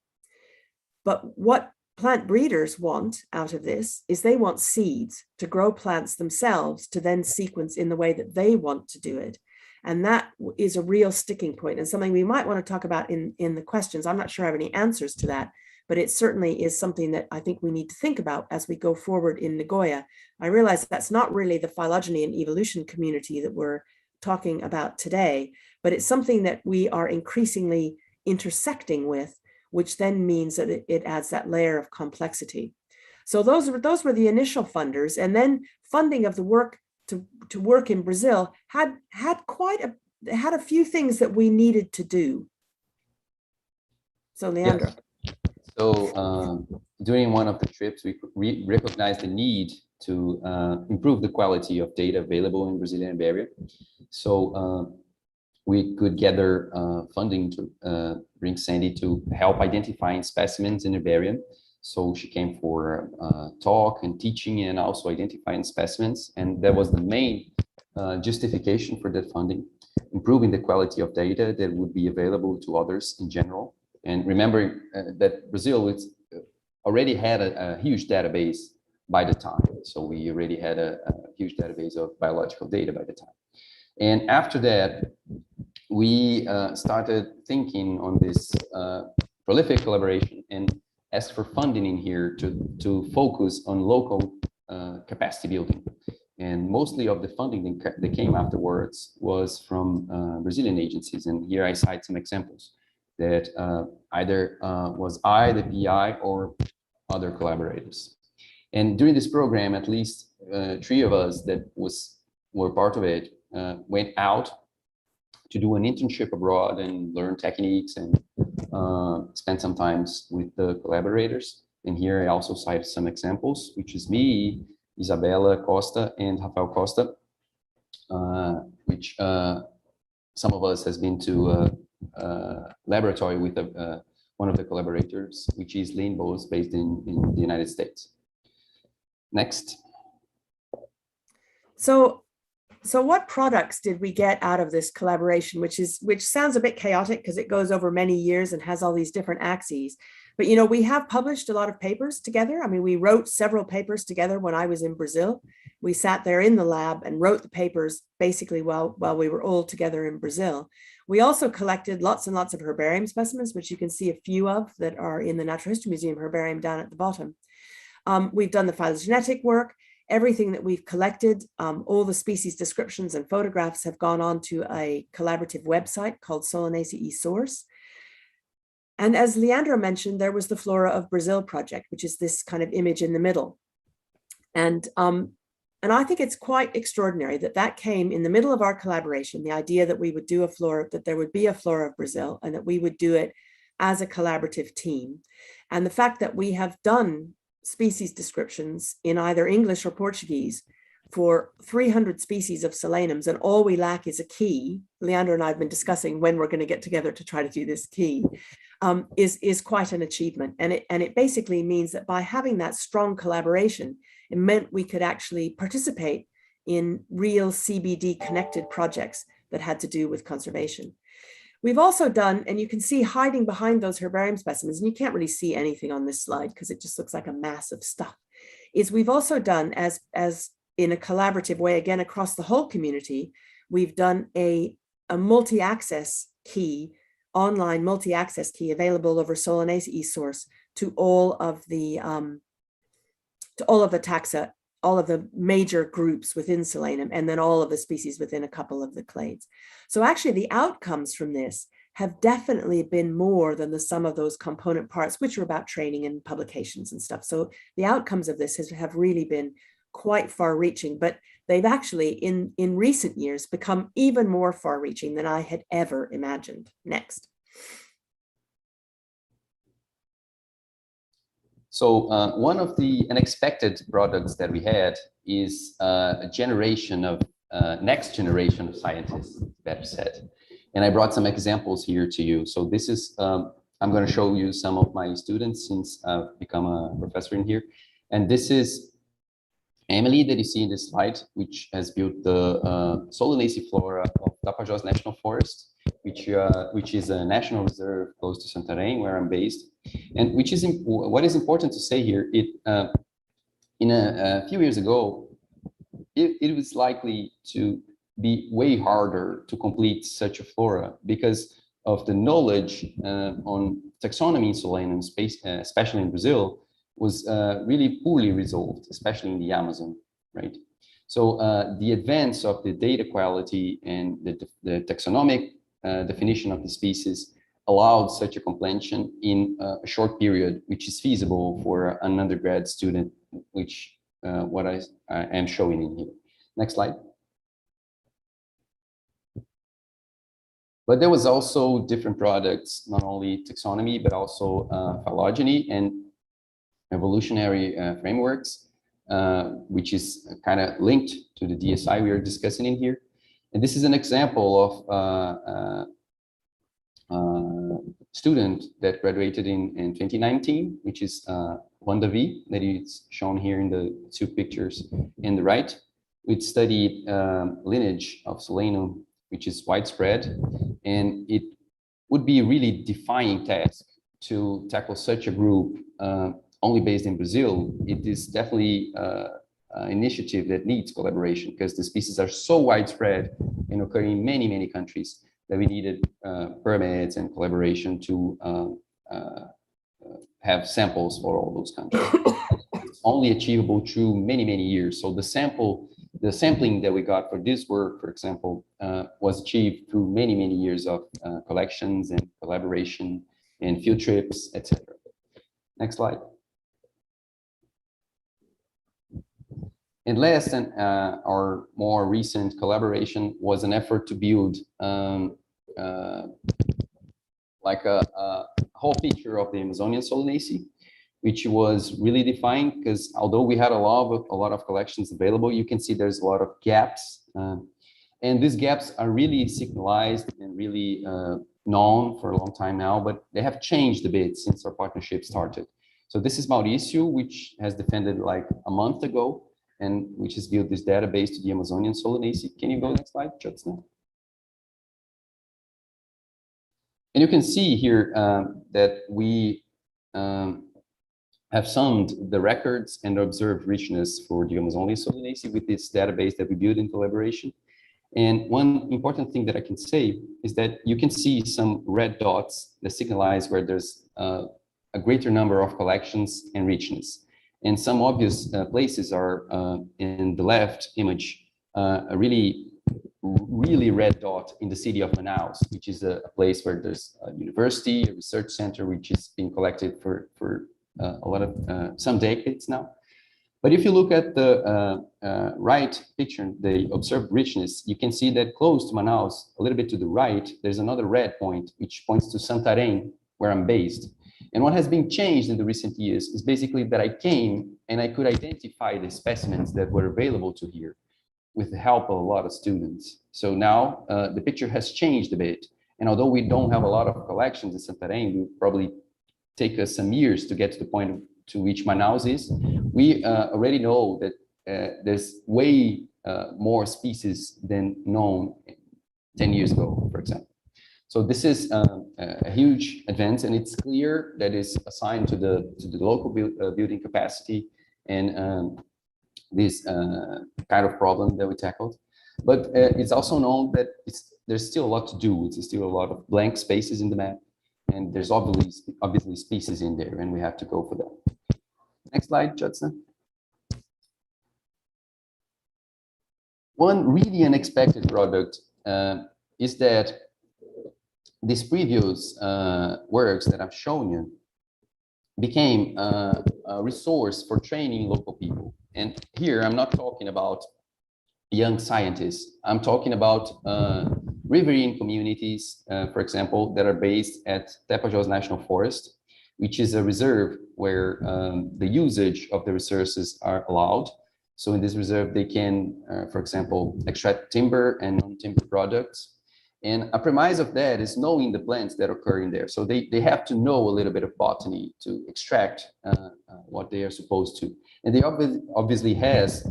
but what plant breeders want out of this is they want seeds to grow plants themselves to then sequence in the way that they want to do it. And that is a real sticking point and something we might want to talk about in the questions. I'm not sure I have any answers to that, but it certainly is something that I think we need to think about as we go forward in Nagoya. I realize that's not really the phylogeny and evolution community that we're talking about today, but it's something that we are increasingly intersecting with, which then means that it adds that layer of complexity. So those were the initial funders, and then funding of the work to work in Brazil had a few things that we needed to do. So Leandro. Yes. So during one of the trips, we recognized the need to improve the quality of data available in Brazilian Herbarium. So we could gather funding to bring Sandy to help identifying specimens in Herbarium. So she came for talk and teaching and also identifying specimens. And that was the main justification for that funding, improving the quality of data that would be available to others in general. And remembering that Brazil already had a huge database by the time. So we already had a huge database of biological data by the time. And after that, we started thinking on this prolific collaboration and asked for funding in here to focus on local capacity building. And mostly of the funding that came afterwards was from Brazilian agencies. And here I cite some examples that either was I, the PI, or other collaborators. And during this program, at least 3 of us that were part of it went out to do an internship abroad and learn techniques and spend some time with the collaborators. And here I also cite some examples, which is me, Isabella Costa, and Rafael Costa, which some of us has been to laboratory with one of the collaborators, which is Lynn Bose, based in the United States. Next. So what products did we get out of this collaboration, which sounds a bit chaotic because it goes over many years and has all these different axes. But, you know, we have published a lot of papers together. I mean, we wrote several papers together when I was in Brazil. We sat there in the lab and wrote the papers basically while we were all together in Brazil. We also collected lots and lots of herbarium specimens, which you can see a few of that are in the Natural History Museum herbarium down at the bottom. We've done the phylogenetic work. Everything that we've collected, all the species descriptions and photographs have gone on to a collaborative website called Solanaceae Source. And as Leandra mentioned, there was the Flora of Brazil project, which is this kind of image in the middle. And I think it's quite extraordinary that came in the middle of our collaboration, the idea that we would do that there would be a Flora of Brazil and that we would do it as a collaborative team. And the fact that we have done species descriptions in either English or Portuguese for 300 species of Solanums, and all we lack is a key. Leandra and I have been discussing when we're going to get together to try to do this key, is quite an achievement. And it basically means that by having that strong collaboration, it meant we could actually participate in real CBD connected projects that had to do with conservation. We've also done, and you can see hiding behind those herbarium specimens, and you can't really see anything on this slide because it just looks like a mass of stuff, is we've also done, as in a collaborative way, again, across the whole community, we've done a multi-access key, online multi-access key available over Solanaceae Source to all of the taxa, all of the major groups within Selenium, and then all of the species within a couple of the clades. So actually the outcomes from this have definitely been more than the sum of those component parts, which are about training and publications and stuff. So the outcomes of this have really been quite far reaching, but they've actually in recent years become even more far reaching than I had ever imagined. Next. So one of the unexpected products that we had is a generation of next generation of scientists, better said. And I brought some examples here to you. So this is, I'm going to show you some of my students since I've become a professor in here. And this is Emily that you see in this slide, which has built the Solanaceae flora of Tapajós National Forest, which is a national reserve close to Santarém, where I'm based. And what is important to say here, in a few years ago, it was likely to be way harder to complete such a flora because of the knowledge on taxonomy in Solano, especially in Brazil, was really poorly resolved, especially in the Amazon, right? So the advance of the data quality and the taxonomic definition of the species allowed such a completion in a short period, which is feasible for an undergrad student, which what I am showing in here. Next slide. But there was also different products, not only taxonomy, but also phylogeny and evolutionary frameworks, which is kind of linked to the DSI we are discussing in here. And this is an example of student that graduated in 2019, which is Wanda V, that is shown here in the two pictures in the right. We studied lineage of Solano, which is widespread, and it would be a really defying task to tackle such a group only based in Brazil, it is definitely an initiative that needs collaboration because the species are so widespread and occurring in many, many countries that we needed permits and collaboration to have samples for all those countries. It's only achievable through many, many years. So the sampling that we got for this work, for example, was achieved through many, many years of collections and collaboration and field trips, etc. Next slide. And last, and our more recent collaboration was an effort to build like a whole picture of the Amazonian Solanaceae, which was really defined because although we had a lot of collections available, you can see there's a lot of gaps. And these gaps are really signalized and really known for a long time now, but they have changed a bit since our partnership started. So this is Mauricio, which has defended like a month ago, and which has built this database to the Amazonian Solanaceae. Can you go next slide, Judson? And you can see here that we have summed the records and observed richness for the Amazonian Solanaceae with this database that we built in collaboration. And one important thing that I can say is that you can see some red dots that signalize where there's a greater number of collections and richness. And some obvious places are in the left image, a really red dot in the city of Manaus, which is a place where there's a university, a research center, which is being collected for a lot of some decades now. But if you look at the right picture, the observed richness, you can see that close to Manaus, a little bit to the right, there's another red point, which points to Santarém, where I'm based. And what has been changed in the recent years is basically that I came and I could identify the specimens that were available to here with the help of a lot of students. So now the picture has changed a bit. And although we don't have a lot of collections in Santarém, we probably take us some years to get to the point to which Manaus is. We already know that there's way more species than known 10 years ago, for example. So this is a huge advance, and it's clear that is assigned to the local building capacity and this kind of problem that we tackled. But it's also known that there's still a lot to do. It's still a lot of blank spaces in the map, and there's obviously species in there, and we have to go for that. Next slide, Judson. One really unexpected product is that these previous works that I've shown you became a resource for training local people. And here I'm not talking about young scientists. I'm talking about riverine communities, for example, that are based at Tapajós National Forest, which is a reserve where the usage of the resources are allowed. So in this reserve, they can, for example, extract timber and non-timber products. And a premise of that is knowing the plants that occur in there. So they have to know a little bit of botany to extract what they are supposed to. And they obviously have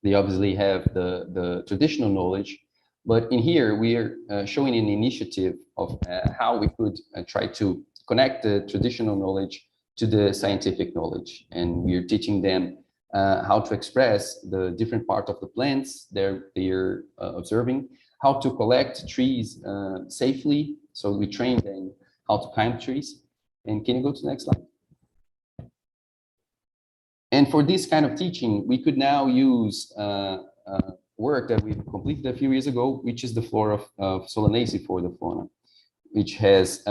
the traditional knowledge, but in here we are showing an initiative of how we could try to connect the traditional knowledge to the scientific knowledge. And we are teaching them how to express the different part of the plants they're observing, how to collect trees safely. So we train them how to climb trees. And can you go to the next slide? And for this kind of teaching, we could now use work that we completed a few years ago, which is the Flora of Solanaceae for the fauna, which has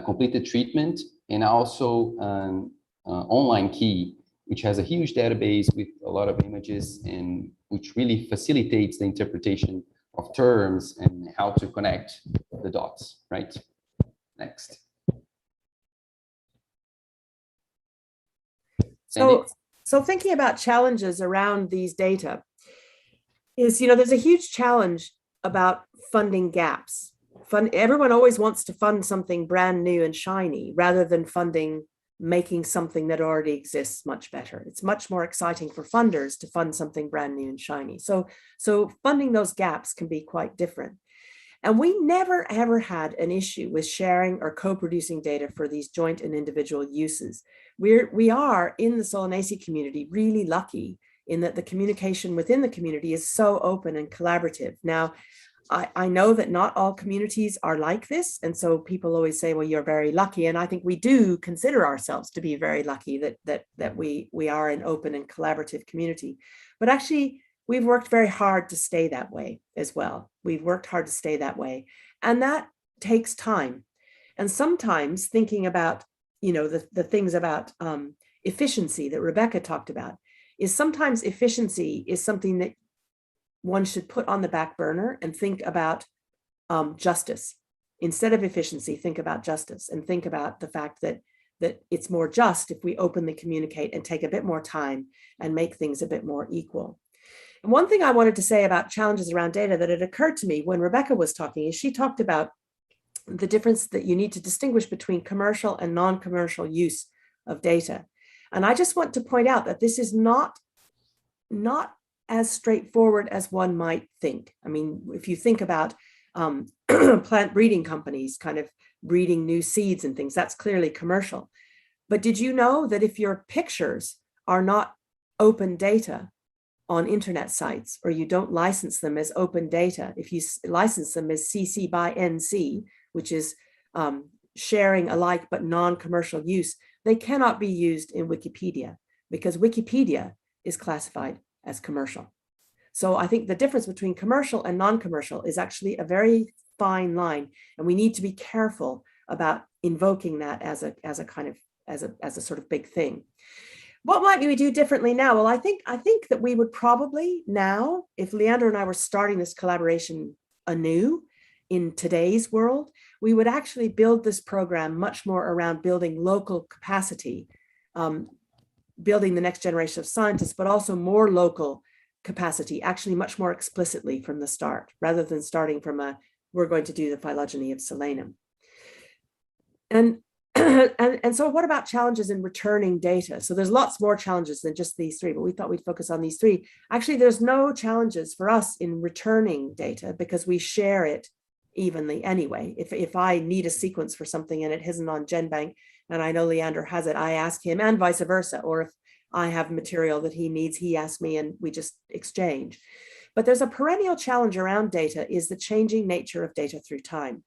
completed treatment and also an online key, which has a huge database with a lot of images and which really facilitates the interpretation of terms and how to connect the dots, right? Next. So thinking about challenges around these data is, there's a huge challenge about funding gaps. Everyone always wants to fund something brand new and shiny rather than funding making something that already exists much better. It's much more exciting for funders to fund something brand new and shiny. So funding those gaps can be quite different. And we never ever had an issue with sharing or co-producing data for these joint and individual uses. We are in the Solanaceae community really lucky in that the communication within the community is so open and collaborative. Now, I know that not all communities are like this. And so people always say, well, you're very lucky. And I think we do consider ourselves to be very lucky that we are an open and collaborative community. But actually, we've worked very hard to stay that way as well. We've worked hard to stay that way. And that takes time. And sometimes thinking about, you know, the things about efficiency that Rebecca talked about is sometimes efficiency is something that one should put on the back burner and think about justice. Instead of efficiency, think about justice and think about the fact that it's more just if we openly communicate and take a bit more time and make things a bit more equal. And one thing I wanted to say about challenges around data that had occurred to me when Rebecca was talking is she talked about the difference that you need to distinguish between commercial and non-commercial use of data. And I just want to point out that this is not as straightforward as one might think. I mean, if you think about plant breeding companies kind of breeding new seeds and things, that's clearly commercial. But did you know that if your pictures are not open data on internet sites, or you don't license them as open data, if you license them as CC by NC, which is sharing alike but non-commercial use, they cannot be used in Wikipedia because Wikipedia is classified as commercial. So I think the difference between commercial and non-commercial is actually a very fine line, and we need to be careful about invoking that as a sort of big thing. What might we do differently now? Well, I think that we would probably now, if Leandra and I were starting this collaboration anew in today's world, we would actually build this program much more around building local capacity, building the next generation of scientists, but also more local capacity, actually much more explicitly from the start, rather than starting from we're going to do the phylogeny of Selenium. And so what about challenges in returning data? So there's lots more challenges than just these three, but we thought we'd focus on these three. Actually, there's no challenges for us in returning data because we share it evenly anyway. If I need a sequence for something and it isn't on GenBank and I know Leandra has it, I ask him, and vice versa. Or if I have material that he needs, he asks me and we just exchange. But there's a perennial challenge around data is the changing nature of data through time.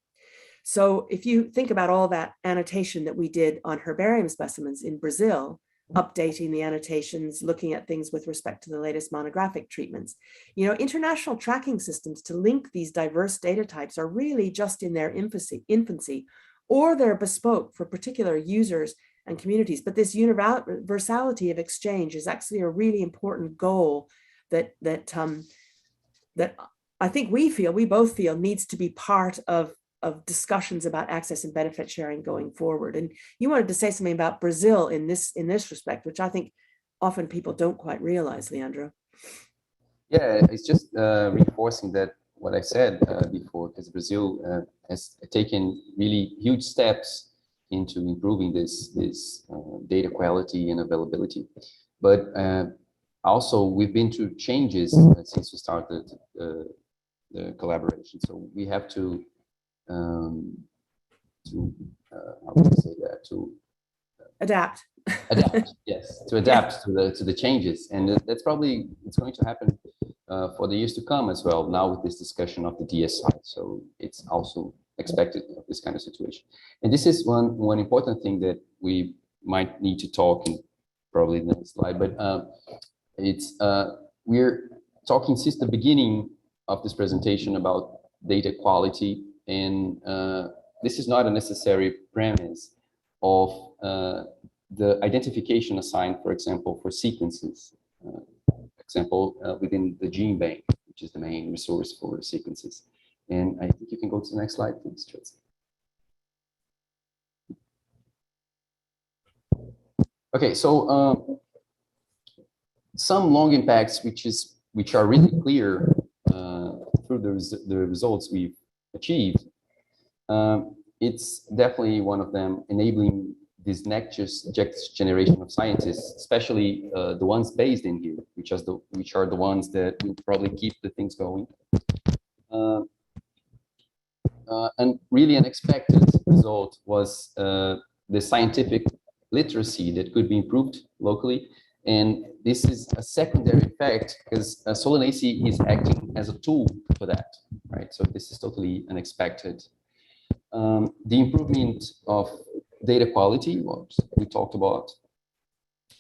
So if you think about all that annotation that we did on herbarium specimens in Brazil, updating the annotations, looking at things with respect to the latest monographic treatments, you know, international tracking systems to link these diverse data types are really just in their infancy, or they're bespoke for particular users and communities. But this universality of exchange is actually a really important goal that I think we both feel needs to be part of discussions about access and benefit sharing going forward. And you wanted to say something about Brazil in this respect, which I think often people don't quite realize, Leandra. Yeah, it's just reinforcing that what I said before, because Brazil has taken really huge steps into improving this data quality and availability. But also we've been through changes since we started the collaboration. So we have to how would I say that, to adapt. Yes, to adapt to the changes, and that's probably it's going to happen for the years to come as well. Now with this discussion of the DSI, so it's also expected of this kind of situation. And this is one important thing that we might need to talk in probably the next slide. But it's we're talking since the beginning of this presentation about data quality. And this is not a necessary premise of the identification assigned, for example, for sequences. Within the gene bank, which is the main resource for sequences. And I think you can go to the next slide, please, Chelsea. Okay, so some long impacts, which are really clear through the results we've achieved. It's definitely one of them, enabling this next generation of scientists, especially the ones based in here, which are the ones that will probably keep the things going. and really unexpected result was the scientific literacy that could be improved locally. And this is a secondary effect because Solanaceae is acting as a tool for that, right? So this is totally unexpected. The improvement of data quality, what we talked about,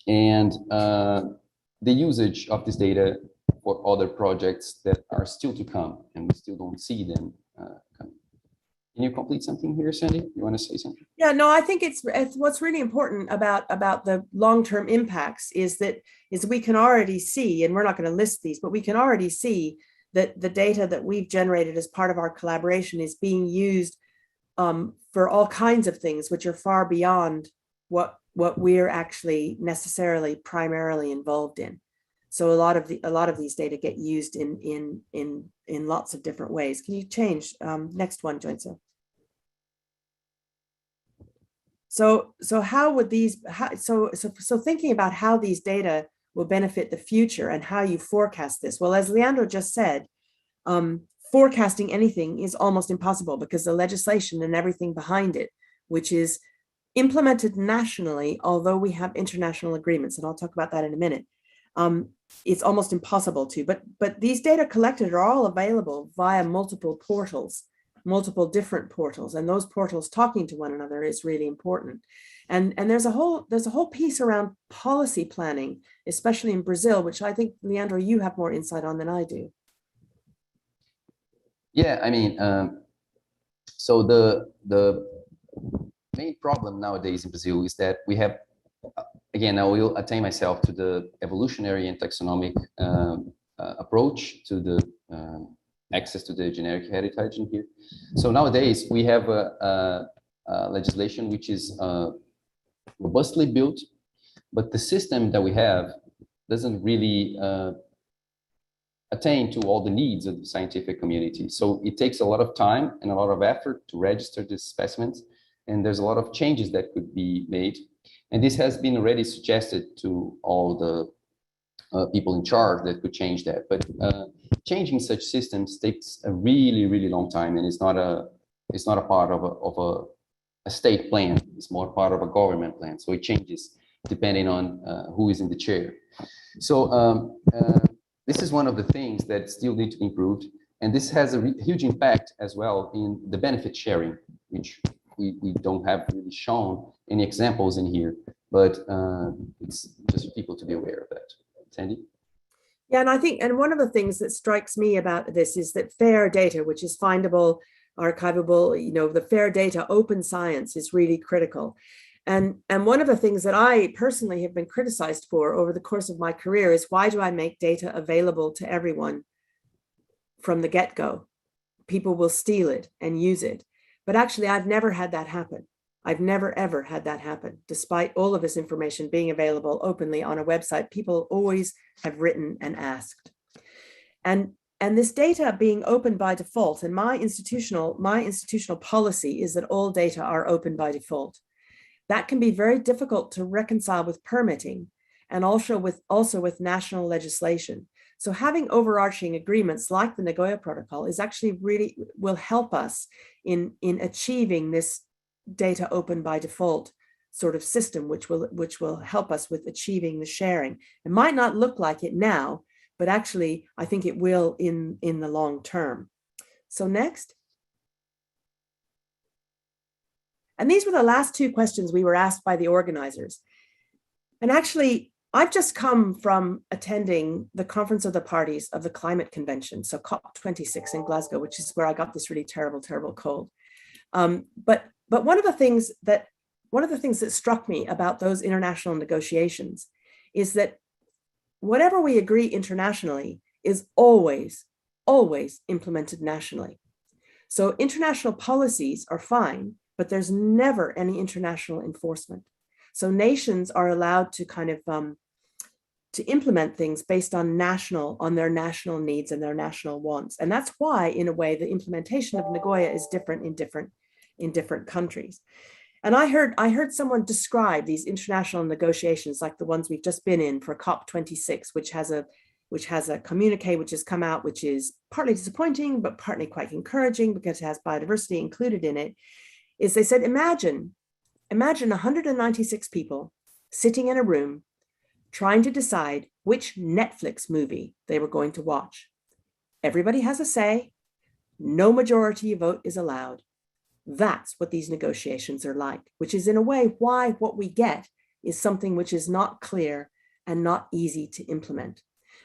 and the usage of this data for other projects that are still to come, and we still don't see them coming. Can you complete something here, Sandy? You want to say something? Yeah, no, I think it's what's really important about the long-term impacts is we can already see, and we're not going to list these, but we can already see that the data that we've generated as part of our collaboration is being used for all kinds of things, which are far beyond what we're actually necessarily primarily involved in. So a lot of these data get used in lots of different ways. Can you change next one, Joinsa? So how would these so thinking about how these data will benefit the future and how you forecast this? Well, as Leandro just said, forecasting anything is almost impossible because the legislation and everything behind it, which is implemented nationally, although we have international agreements, and I'll talk about that in a minute. It's almost impossible to, but these data collected are all available via multiple different portals, and those portals talking to one another is really important. And there's a whole piece around policy planning, especially in Brazil, which I think, Leandro, you have more insight on than I do. Yeah, I mean, so the main problem nowadays in Brazil is that we have, again, I will attain myself to the evolutionary and taxonomic approach to the access to the generic heritage in here. So nowadays we have a legislation which is robustly built, but the system that we have doesn't really attain to all the needs of the scientific community. So it takes a lot of time and a lot of effort to register these specimens, and there's a lot of changes that could be made. And this has been already suggested to all the people in charge that could change that. But changing such systems takes a really, really long time, and it's not a part of a state plan. It's more part of a government plan. So it changes depending on who is in the chair. So this is one of the things that still need to be improved, and this has a huge impact as well in the benefit sharing, which we don't have really shown any examples in here, but it's just for people to be aware of that. Sandy? Yeah, and I think, and one of the things that strikes me about this is that fair data, which is findable, archivable, the fair data, open science is really critical. And one of the things that I personally have been criticized for over the course of my career is, why do I make data available to everyone from the get-go? People will steal it and use it. But actually, I've never had that happen. I've never, ever had that happen. Despite all of this information being available openly on a website, people always have written and asked. And this data being open by default, and my institutional policy is that all data are open by default. That can be very difficult to reconcile with permitting and also with national legislation. So having overarching agreements like the Nagoya Protocol is actually really will help us in achieving this data open by default sort of system, which will help us with achieving the sharing. It might not look like it now, but actually I think it will in the long term. So next. And these were the last two questions we were asked by the organizers. And actually, I've just come from attending the Conference of the Parties of the Climate Convention, so COP26 in Glasgow, which is where I got this really terrible, terrible cold. But one of the things that struck me about those international negotiations is that whatever we agree internationally is always, always implemented nationally. So international policies are fine, but there's never any international enforcement. So nations are allowed to kind of to implement things based on their national needs and their national wants. And that's why, in a way, the implementation of Nagoya is different in different countries. And I heard someone describe these international negotiations like the ones we've just been in for COP26, which has a which has a communique which has come out, which is partly disappointing, but partly quite encouraging because it has biodiversity included in it, is they said, imagine 196 people sitting in a room trying to decide which Netflix movie they were going to watch. Everybody has a say. No majority vote is allowed. That's what these negotiations are like, which is in a way why what we get is something which is not clear and not easy to implement.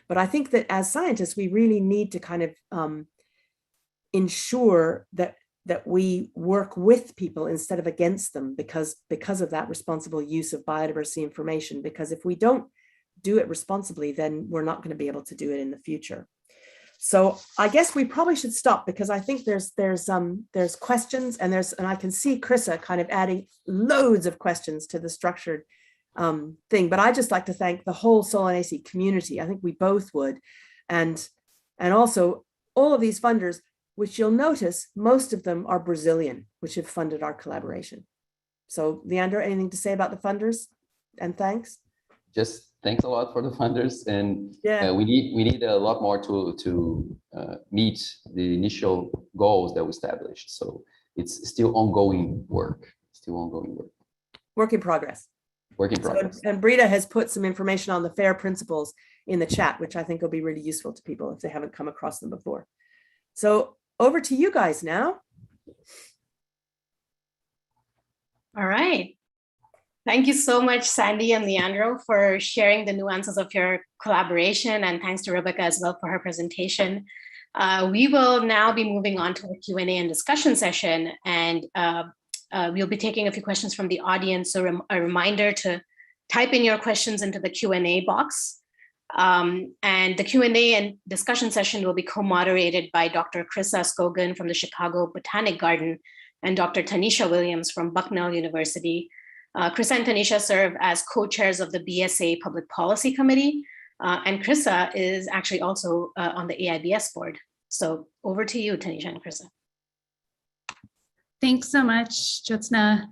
But I think that as scientists, we really need to kind of ensure that we work with people instead of against them because of that responsible use of biodiversity information. Because if we don't do it responsibly, then we're not going to be able to do it in the future. So I guess we probably should stop because I think there's questions and I can see Chrissa kind of adding loads of questions to the structured thing. But I just like to thank the whole Solanaceae community. I think we both would, and also all of these funders, which you'll notice most of them are Brazilian, which have funded our collaboration. So Leandra, anything to say about the funders? And thanks. Just thanks a lot for the funders, and yeah, we need a lot more to meet the initial goals that we established. So it's still ongoing work. Work in progress. Work in progress. So, and Brita has put some information on the FAIR principles in the chat, which I think will be really useful to people if they haven't come across them before. So over to you guys now. All right. Thank you so much, Sandy and Leandro, for sharing the nuances of your collaboration, and thanks to Rebecca as well for her presentation. We will now be moving on to the Q&A and discussion session, and we'll be taking a few questions from the audience. So a reminder to type in your questions into the Q&A box. And the Q&A and discussion session will be co-moderated by Dr. Chrissa Scogan from the Chicago Botanic Garden and Dr. Tanisha Williams from Bucknell University. Chrissa and Tanisha serve as co-chairs of the BSA Public Policy Committee, and Chrissa is actually also on the AIBS board. So over to you, Tanisha and Chrissa. Thanks so much, Jyotsna.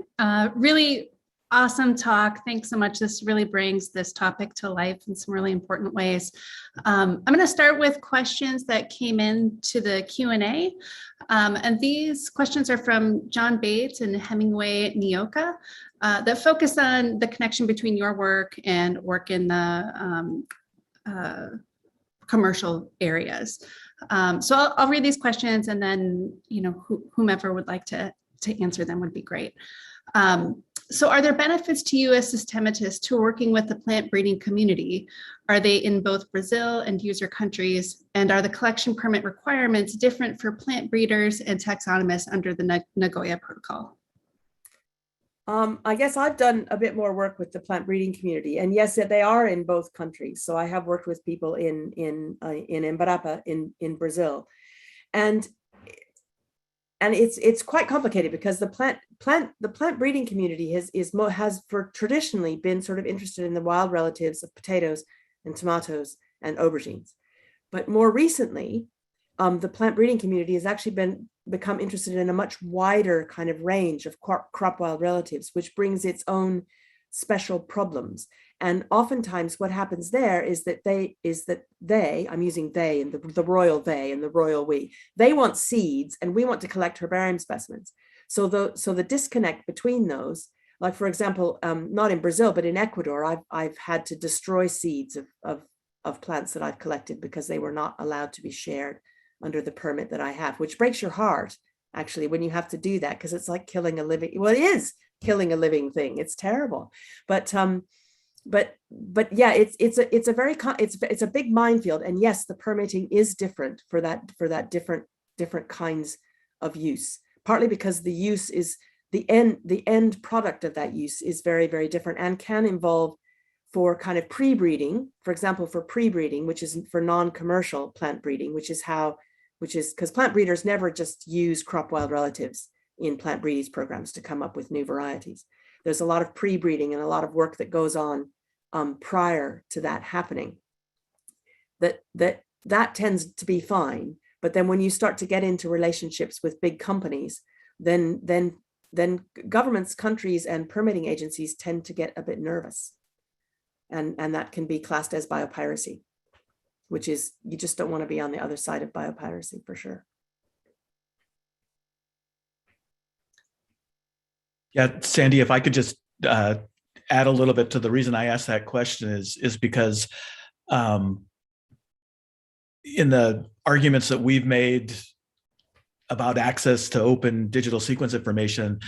Really awesome talk. Thanks so much. This really brings this topic to life in some really important ways. I'm going to start with questions that came in to the Q&A. And these questions are from John Bates and Hemingway Nyoka that focus on the connection between your work and work in the commercial areas. So I'll read these questions, and then whomever would like to answer them would be great. So are there benefits to you as systematists to working with the plant breeding community? Are they in both Brazil and user countries? And are the collection permit requirements different for plant breeders and taxonomists under the Nagoya Protocol? I guess I've done a bit more work with the plant breeding community, and yes, they are in both countries. So I have worked with people in Embarapa in Brazil, and it's quite complicated because the plant breeding community has traditionally been sort of interested in the wild relatives of potatoes and tomatoes and aubergines, but more recently, the plant breeding community has actually become interested in a much wider kind of range of crop wild relatives, which brings its own special problems. And oftentimes what happens there is that I'm using they and the royal they and the royal we, they want seeds and we want to collect herbarium specimens. So the disconnect between those, like for example, not in Brazil, but in Ecuador, I've had to destroy seeds of plants that I've collected because they were not allowed to be shared under the permit that I have, which breaks your heart actually when you have to do that, because it's like killing a living, well, it is killing a living thing. It's terrible. But yeah, it's a big minefield. And yes, the permitting is different for that different kinds of use, partly because the use is the end product of that use is very, very different and can involve for kind of pre-breeding, for example, for pre-breeding, which is for non-commercial plant breeding, which is because plant breeders never just use crop wild relatives in plant breeding programs to come up with new varieties. There's a lot of pre-breeding and a lot of work that goes on prior to that happening. That tends to be fine, but then when you start to get into relationships with big companies, then governments, countries, and permitting agencies tend to get a bit nervous, and that can be classed as biopiracy, which is, you just don't want to be on the other side of biopiracy for sure. Yeah, Sandy, if I could just add a little bit to the reason I asked that question is because in the arguments that we've made about access to open digital sequence information,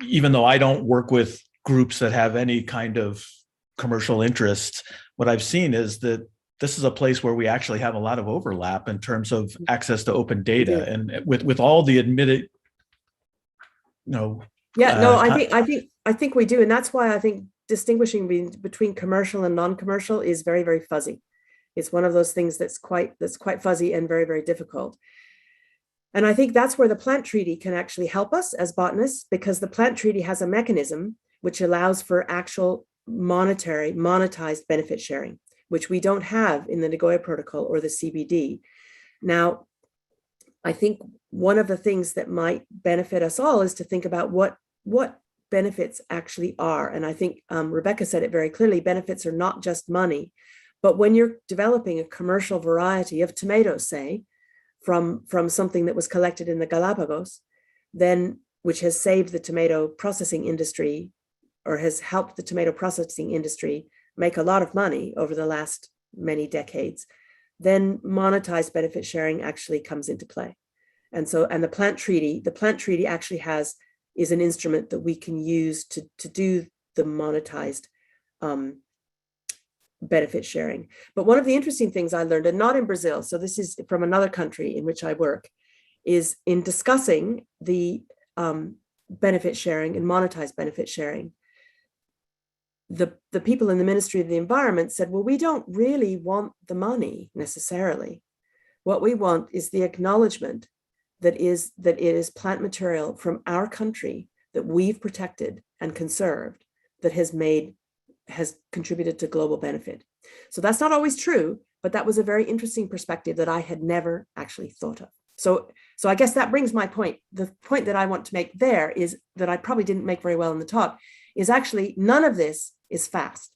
even though I don't work with groups that have any kind of commercial interests, what I've seen is that this is a place where we actually have a lot of overlap in terms of access to open data, and with all the admitted, I think we do, and that's why I think distinguishing between commercial and non-commercial is very, very fuzzy. It's one of those things that's quite fuzzy and very, very difficult. And I think that's where the plant treaty can actually help us as botanists, because the plant treaty has a mechanism which allows for actual monetized benefit sharing, which we don't have in the Nagoya Protocol or the CBD. Now, I think one of the things that might benefit us all is to think about what benefits actually are. And I think Rebecca said it very clearly, benefits are not just money, but when you're developing a commercial variety of tomatoes, say, from something that was collected in the Galapagos, then which has saved the tomato processing industry or has helped the tomato processing industry make a lot of money over the last many decades, then monetized benefit sharing actually comes into play. And the plant treaty actually is an instrument that we can use to do the monetized benefit sharing. But one of the interesting things I learned, and not in Brazil, so this is from another country in which I work, is in discussing the benefit sharing and monetized benefit sharing, the people in the Ministry of the Environment said, well, we don't really want the money necessarily. What we want is the acknowledgement that it is plant material from our country that we've protected and conserved that has contributed to global benefit. So that's not always true, but that was a very interesting perspective that I had never actually thought of. So I guess that brings my point. The point that I want to make there is that I probably didn't make very well in the talk, is actually none of this is fast.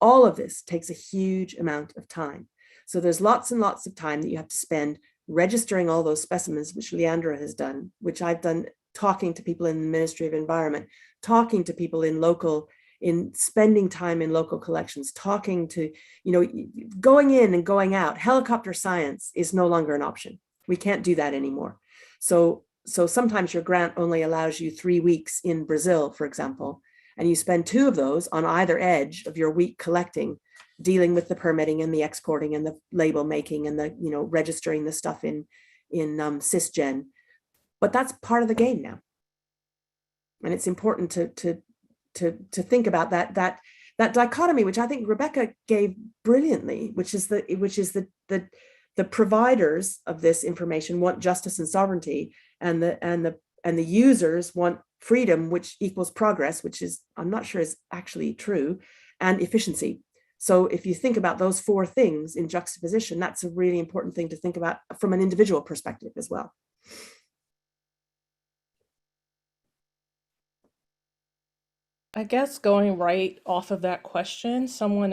All of this takes a huge amount of time. So there's lots and lots of time that you have to spend registering all those specimens, which Leandra has done, which I've done, talking to people in the Ministry of Environment, talking to people in spending time in local collections, talking to, going in and going out. Helicopter science is no longer an option. We can't do that anymore. So sometimes your grant only allows you 3 weeks in Brazil, for example, and you spend 2 of those on either edge of your week collecting, dealing with the permitting and the exporting and the label making and the, registering the stuff in Sysgen. But that's part of the game now. And it's important to think about that dichotomy, which I think Rebecca gave brilliantly, which is the providers of this information want justice and sovereignty, and the users want freedom, which equals progress, which is, I'm not sure is actually true, and efficiency. So if you think about those 4 things in juxtaposition, that's a really important thing to think about from an individual perspective as well. I guess going right off of that question, someone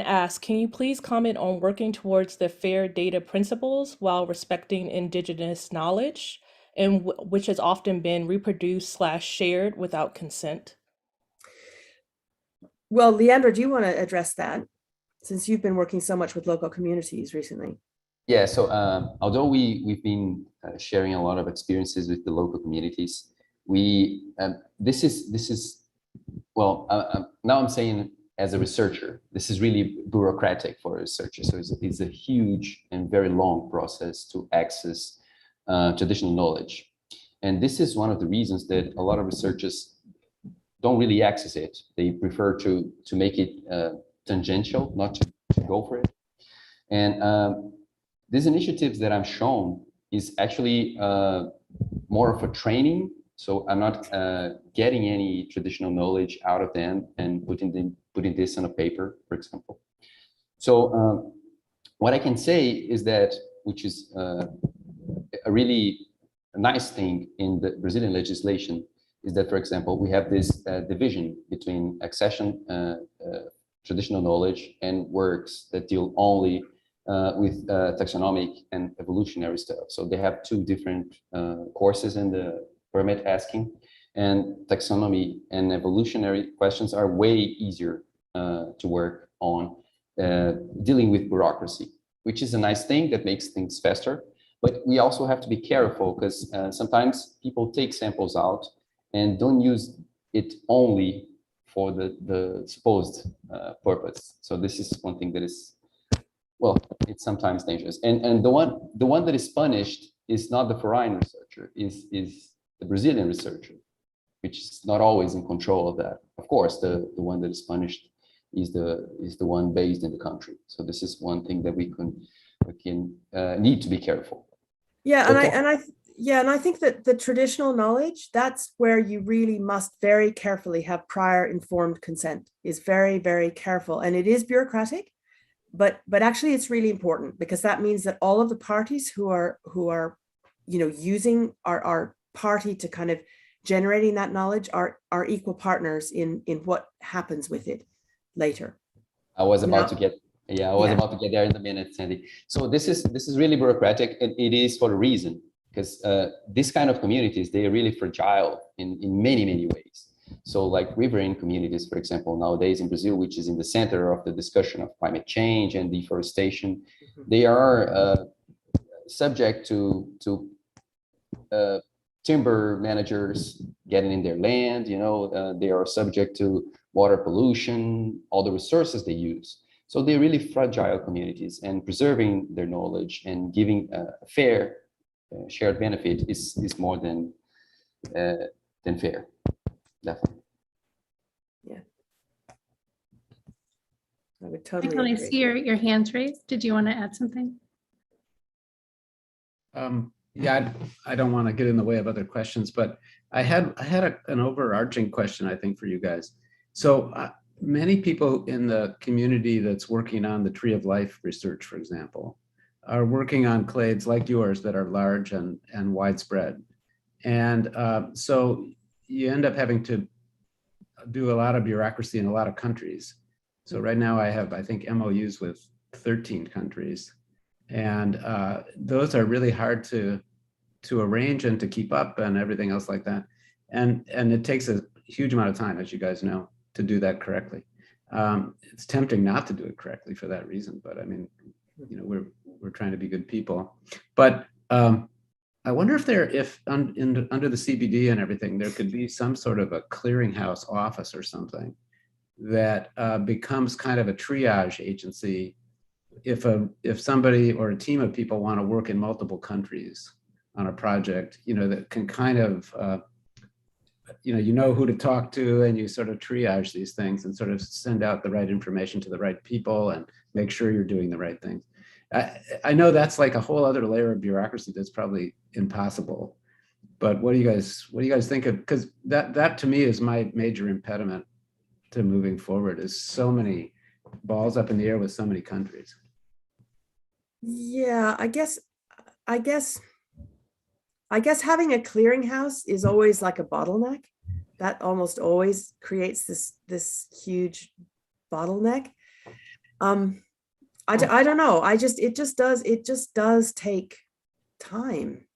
asked, can you please comment on working towards the fair data principles while respecting indigenous knowledge, and which has often been reproduced/shared without consent? Well, Leandra, do you want to address that, since you've been working so much with local communities recently? Yeah, so although we've been sharing a lot of experiences with the local communities, this is now I'm saying as a researcher, this is really bureaucratic for a researcher. So it's a huge and very long process to access traditional knowledge. And this is one of the reasons that a lot of researchers don't really access it. They prefer to make it tangential, not to go for it. And these initiatives that I'm shown is actually more of a training. So I'm not getting any traditional knowledge out of them and putting this on a paper, for example. So what I can say is that, which is a really nice thing in the Brazilian legislation, is that, for example, we have this division between accession traditional knowledge and works that deal only with taxonomic and evolutionary stuff. So they have two different courses in the permit asking, and taxonomy and evolutionary questions are way easier to work on dealing with bureaucracy, which is a nice thing that makes things faster. But we also have to be careful because sometimes people take samples out and don't use it only for the supposed purpose. So this is one thing that is, well, it's sometimes dangerous. And the one that is punished is not the foreign researcher, is the Brazilian researcher, which is not always in control of that. Of course, the one that is punished is the one based in the country. So this is one thing that we need to be careful. Yeah, and I think that the traditional knowledge, that's where you really must very carefully have prior informed consent, is very, very careful. And it is bureaucratic, but actually it's really important, because that means that all of the parties who are using our party to kind of generating that knowledge are equal partners in what happens with it later. I was about to get there in a minute, Sandy. So this is really bureaucratic, and it is for a reason, because this kind of communities, they are really fragile in many, many ways. So like riverine communities, for example, nowadays in Brazil, which is in the center of the discussion of climate change and deforestation, they are subject to timber managers getting in their land, they are subject to water pollution, all the resources they use. So they're really fragile communities, and preserving their knowledge and giving a fair shared benefit is more than fair, definitely. Yeah, I would totally Michael, I agree. see your hands raised. Did you want to add something? Yeah, I don't want to get in the way of other questions, but I had an overarching question, I think, for you guys. So many people in the community that's working on the Tree of Life research, for example, are working on clades like yours that are large and widespread. And so you end up having to do a lot of bureaucracy in a lot of countries. So right now I have, I think, MOUs with 13 countries. And those are really hard to arrange and to keep up and everything else like that. And it takes a huge amount of time, as you guys know, to do that correctly. It's tempting not to do it correctly for that reason, but I mean, we're trying to be good people. But I wonder if under the CBD and everything, there could be some sort of a clearinghouse office or something that becomes kind of a triage agency if somebody or a team of people want to work in multiple countries on a project, that can kind of, who to talk to, and you sort of triage these things and sort of send out the right information to the right people and make sure you're doing the right things. I know that's like a whole other layer of bureaucracy that's probably impossible, but what do you guys think of? Because that to me is my major impediment to moving forward, is so many balls up in the air with so many countries. Yeah, I guess having a clearinghouse is always like a bottleneck. That almost always creates this huge bottleneck. I don't know. It just does take time.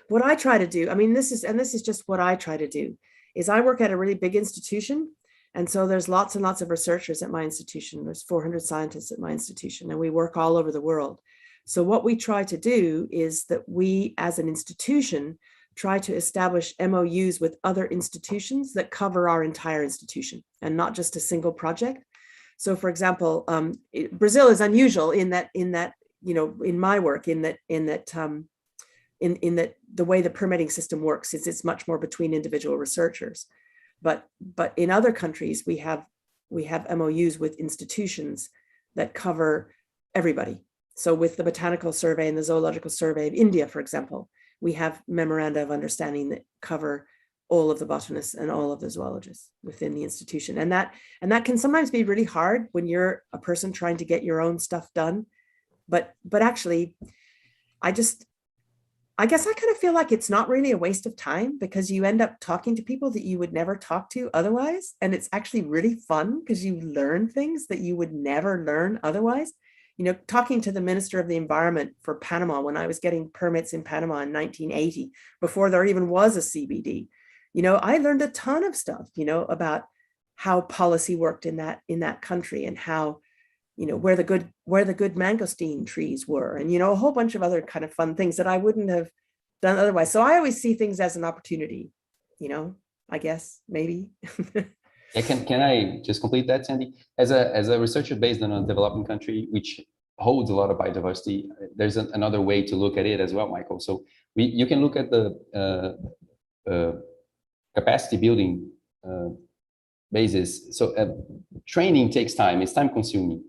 What I try to do, I mean, this is just what I try to do, is I work at a really big institution. And so there's lots and lots of researchers at my institution. There's 400 scientists at my institution, and we work all over the world. So what we try to do is that we, as an institution, try to establish MOUs with other institutions that cover our entire institution and not just a single project. So for example, Brazil is unusual in that, in my work, in that the way the permitting system works is it's much more between individual researchers. But in other countries, we have MOUs with institutions that cover everybody. So with the Botanical Survey and the Zoological Survey of India, for example, we have memoranda of understanding that cover all of the botanists and all of the zoologists within the institution. And that can sometimes be really hard when you're a person trying to get your own stuff done. But actually, I I guess I kind of feel like it's not really a waste of time because you end up talking to people that you would never talk to otherwise. And it's actually really fun because you learn things that you would never learn otherwise. You know, talking to the Minister of the Environment for Panama when I was getting permits in Panama in 1980, before there even was a CBD, you know, I learned a ton of stuff, you know, about how policy worked in that country and how, you know, where the good mangosteen trees were, and, you know, a whole bunch of other kind of fun things that I wouldn't have done otherwise. So I always see things as an opportunity, you know, I guess, maybe. Yeah, can I just complete that, Sandy? As a researcher based in a developing country, which holds a lot of biodiversity, there's another way to look at it as well, Michael. So you can look at the capacity building basis. So training takes time, it's time consuming.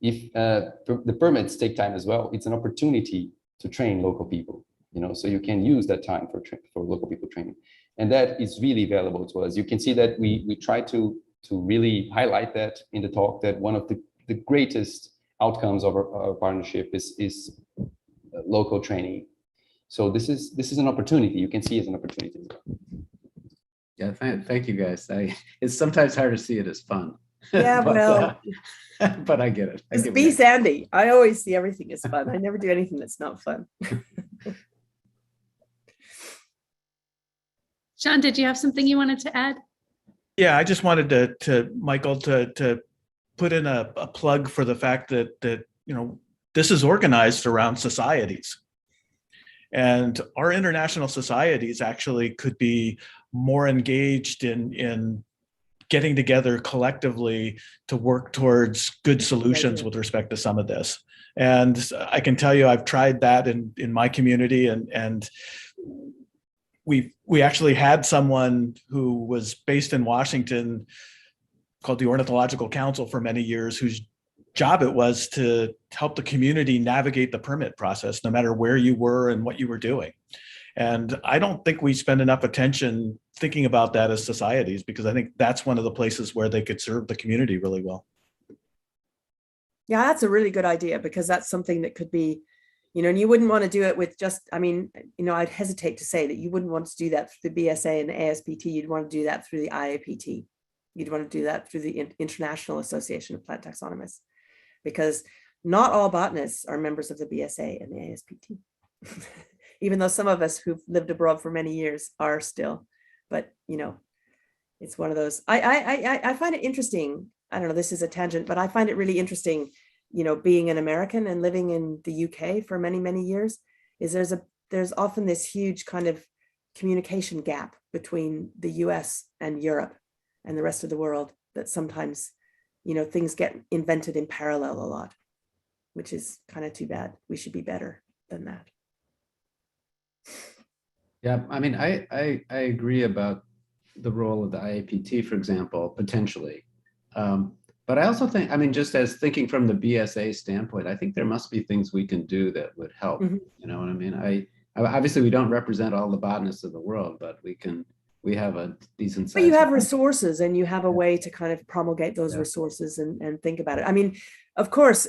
If the permits take time as well, it's an opportunity to train local people, you know, so you can use that time for local people training. And that is really valuable to us. You can see that we try to really highlight that in the talk, that one of the greatest outcomes of our partnership is local training. So this is an opportunity. You can see it as an opportunity as well. Yeah, thank you guys. It's sometimes hard to see it as fun. Yeah, well, but I get it. Just be Sandy. I always see everything as fun. I never do anything that's not fun. Sean, did you have something you wanted to add? Yeah, I just wanted to Michael, to put in a plug for the fact that you know, this is organized around societies. And our international societies actually could be more engaged in getting together collectively to work towards good solutions with respect to some of this. And I can tell you, I've tried that in my community, and we actually had someone who was based in Washington called the Ornithological Council for many years, whose job it was to help the community navigate the permit process, no matter where you were and what you were doing. And I don't think we spend enough attention thinking about that as societies, because I think that's one of the places where they could serve the community really well. Yeah, that's a really good idea, because that's something that could be, you know, and you wouldn't want to do it with just, I mean, you know, I'd hesitate to say that you wouldn't want to do that through the BSA and the ASPT. You'd want to do that through the IAPT. You'd want to do that through the International Association of Plant Taxonomists, because not all botanists are members of the BSA and the ASPT, even though some of us who've lived abroad for many years are still. But, you know, it's one of those, I find it interesting. I don't know, this is a tangent, but I find it really interesting, you know, being an American and living in the UK for many, many years, is there's often this huge kind of communication gap between the US and Europe and the rest of the world, that sometimes, you know, things get invented in parallel a lot, which is kind of too bad. We should be better than that. Yeah, I mean, I agree about the role of the IAPT, for example, potentially. But I also think, I mean, just as thinking from the BSA standpoint, I think there must be things we can do that would help. Mm-hmm. You know what I mean? Obviously we don't represent all the botanists of the world, but we have a decent size. But you have resources, and you have a way to kind of promulgate those resources and think about it. I mean, of course,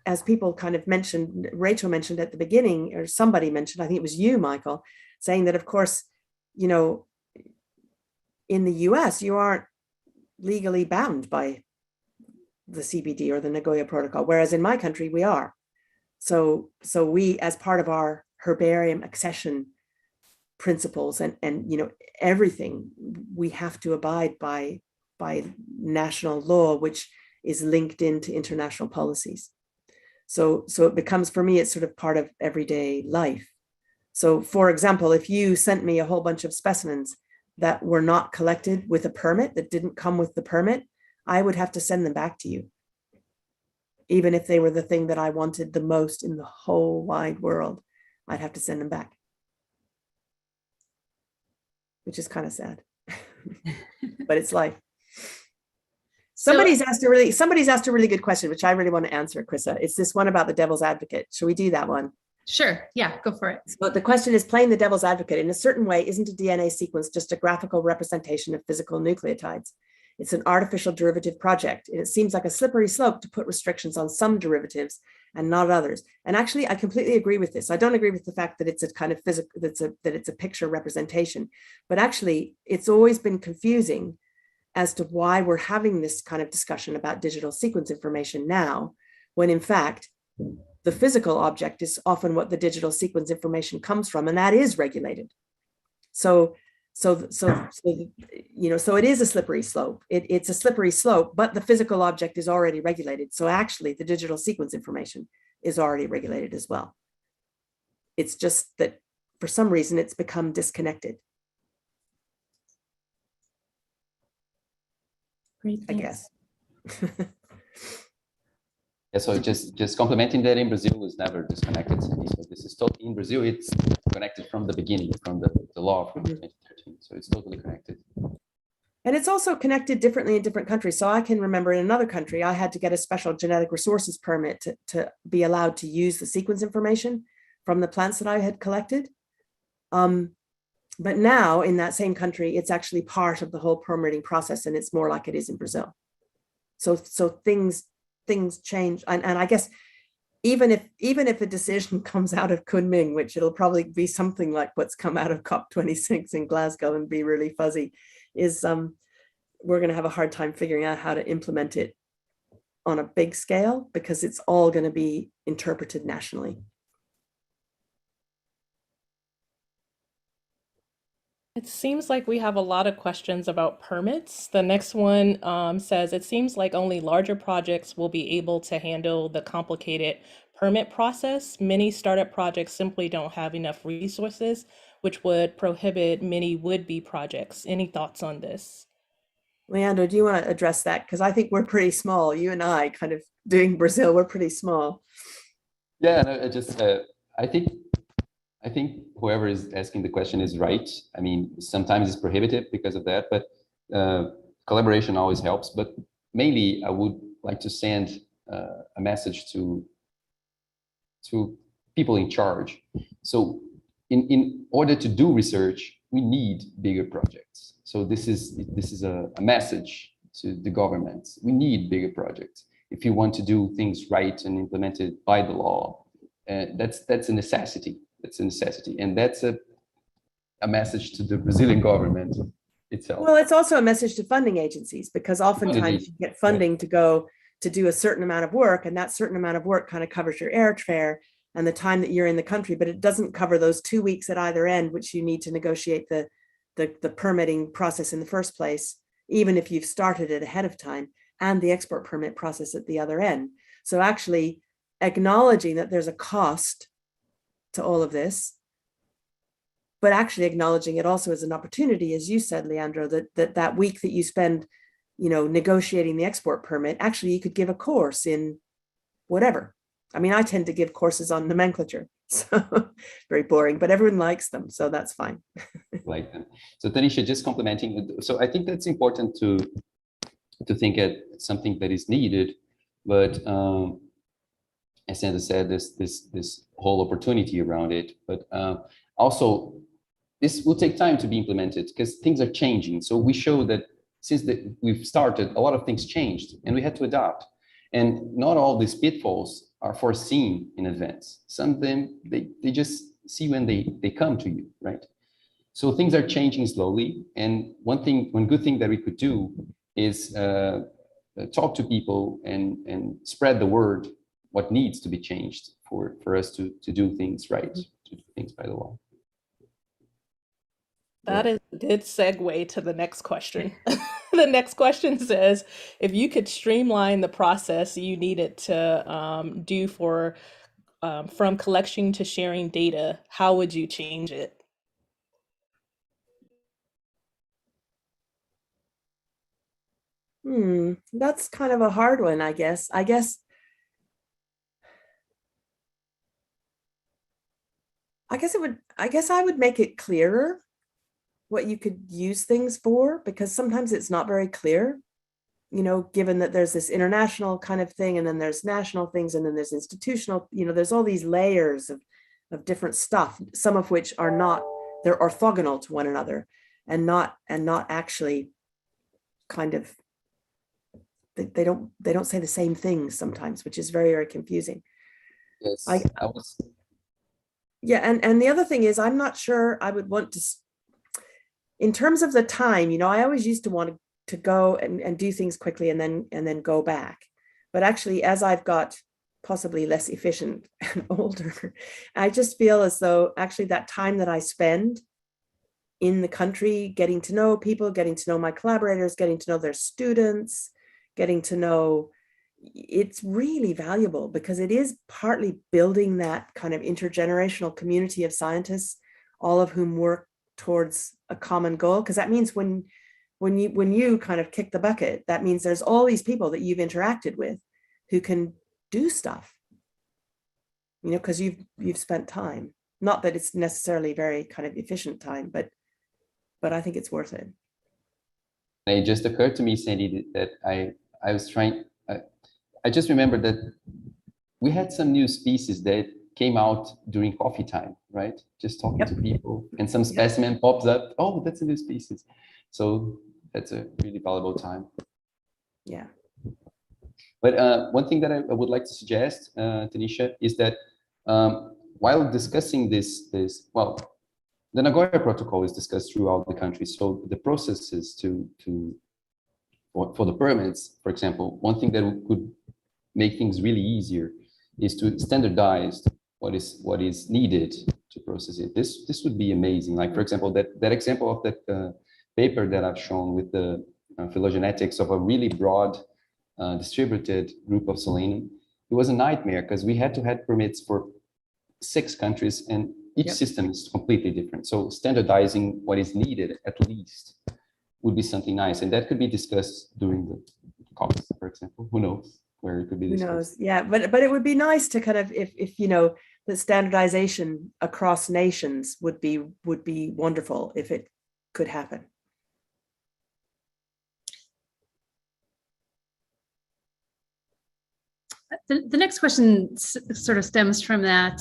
as people kind of mentioned, Rachel mentioned at the beginning, or somebody mentioned, I think it was you, Michael, saying that, of course, you know, in the US, you aren't legally bound by the CBD or the Nagoya Protocol, whereas in my country we are. So we, as part of our herbarium accession principles and you know, everything, we have to abide by national law, which is linked into international policies. So it becomes, for me, it's sort of part of everyday life. So for example, if you sent me a whole bunch of specimens that were not collected with a permit, that didn't come with the permit, I would have to send them back to you, even if they were the thing that I wanted the most in the whole wide world. I'd have to send them back, which is kind of sad, but it's life. Somebody's asked a really good question, which I really want to answer, Chrissa. It's this one about the devil's advocate. Should we do that one? Sure. Yeah, go for it. So the question is, playing the devil's advocate, in a certain way, isn't a DNA sequence just a graphical representation of physical nucleotides? It's an artificial derivative project. And it seems like a slippery slope to put restrictions on some derivatives and not others. And actually, I completely agree with this. I don't agree with the fact that it's a kind of physical, that it's a picture representation, but actually it's always been confusing as to why we're having this kind of discussion about digital sequence information now, when in fact, the physical object is often what the digital sequence information comes from, and that is regulated. So it is a slippery slope. It's a slippery slope, but the physical object is already regulated. So actually the digital sequence information is already regulated as well. It's just that for some reason it's become disconnected. Great, I thanks. guess. Yeah, so just complementing that, in Brazil was never disconnected, Sandy. So this is totally, in Brazil, it's connected from the beginning, from the law from 2013. So it's totally connected. And it's also connected differently in different countries. So I can remember in another country, I had to get a special genetic resources permit to be allowed to use the sequence information from the plants that I had collected. But now in that same country, it's actually part of the whole permitting process, and it's more like it is in Brazil. So things change. And I guess even if a decision comes out of Kunming, which it'll probably be something like what's come out of COP26 in Glasgow and be really fuzzy, is we're going to have a hard time figuring out how to implement it on a big scale, because it's all going to be interpreted nationally. It seems like we have a lot of questions about permits. The next one says, it seems like only larger projects will be able to handle the complicated permit process. Many startup projects simply don't have enough resources, which would prohibit many would-be projects. Any thoughts on this? Leandro, do you want to address that? Because I think we're pretty small. You and I kind of doing Brazil, we're pretty small. Yeah, no, I think whoever is asking the question is right. I mean, sometimes it's prohibitive because of that, but collaboration always helps. But mainly, I would like to send a message to people in charge. So in order to do research, we need bigger projects. So this is a message to the government. We need bigger projects if you want to do things right and implemented by the law. That's a necessity. It's a necessity, and that's a message to the Brazilian government itself. Well, it's also a message to funding agencies, because oftentimes you get funding to go to do a certain amount of work, and that certain amount of work kind of covers your airfare and the time that you're in the country, but it doesn't cover those 2 weeks at either end, which you need to negotiate the permitting process in the first place, even if you've started it ahead of time, and the export permit process at the other end. So actually acknowledging that there's a cost to all of this, but actually acknowledging it also as an opportunity, as you said, Leandro, that week that you spend, negotiating the export permit, actually you could give a course in whatever. I mean, I tend to give courses on nomenclature, so very boring, but everyone likes them, so that's fine. Like them. So Tanisha, just complimenting. So I think that's important to think at something that is needed, but as Sandra said, this whole opportunity around it, but also this will take time to be implemented because things are changing. So we show that since we've started, a lot of things changed and we had to adapt. And not all these pitfalls are foreseen in advance. Some of them, they just see when they come to you, right? So things are changing slowly. And one good thing that we could do is talk to people and spread the word what needs to be changed for us to do things right, to do things by the law. That is a good segue to the next question. The next question says, if you could streamline the process you needed to do for from collection to sharing data, how would you change it? That's kind of a hard one, I guess. I guess I would make it clearer what you could use things for, because sometimes it's not very clear, given that there's this international kind of thing, and then there's national things, and then there's institutional, there's all these layers of different stuff, some of which are not, they're orthogonal to one another and not actually kind of they don't say the same things sometimes, which is very, very confusing. Yes, Yeah, and the other thing is, I'm not sure I would want to, in terms of the time, I always used to want to go and do things quickly and then go back. But actually, as I've got possibly less efficient and older, I just feel as though actually that time that I spend in the country, getting to know people, getting to know my collaborators, getting to know their students, getting to know, it's really valuable because it is partly building that kind of intergenerational community of scientists, all of whom work towards a common goal. Because that means when you kind of kick the bucket, that means there's all these people that you've interacted with who can do stuff, because you've spent time. Not that it's necessarily very kind of efficient time, but I think it's worth it. It just occurred to me, Sandy, that I was trying, I just remembered that we had some new species that came out during coffee time, right? Just talking to people, and some specimen pops up. Oh, that's a new species. So that's a really valuable time. Yeah. But one thing that I would like to suggest, Tanisha, is that while discussing this, well, the Nagoya Protocol is discussed throughout the country. So the processes for the permits, for example, one thing that could make things really easier is to standardize what is needed to process it. This would be amazing. Like, for example, that example of that paper that I've shown with the phylogenetics of a really broad distributed group of Selenium. It was a nightmare because we had to have permits for 6 countries, and each system is completely different. So standardizing what is needed at least would be something nice, and that could be discussed during the COPs, for example. Who knows where it could be discussed? Who knows? Yeah, but it would be nice to kind of, if the standardization across nations would be wonderful if it could happen. The next question sort of stems from that.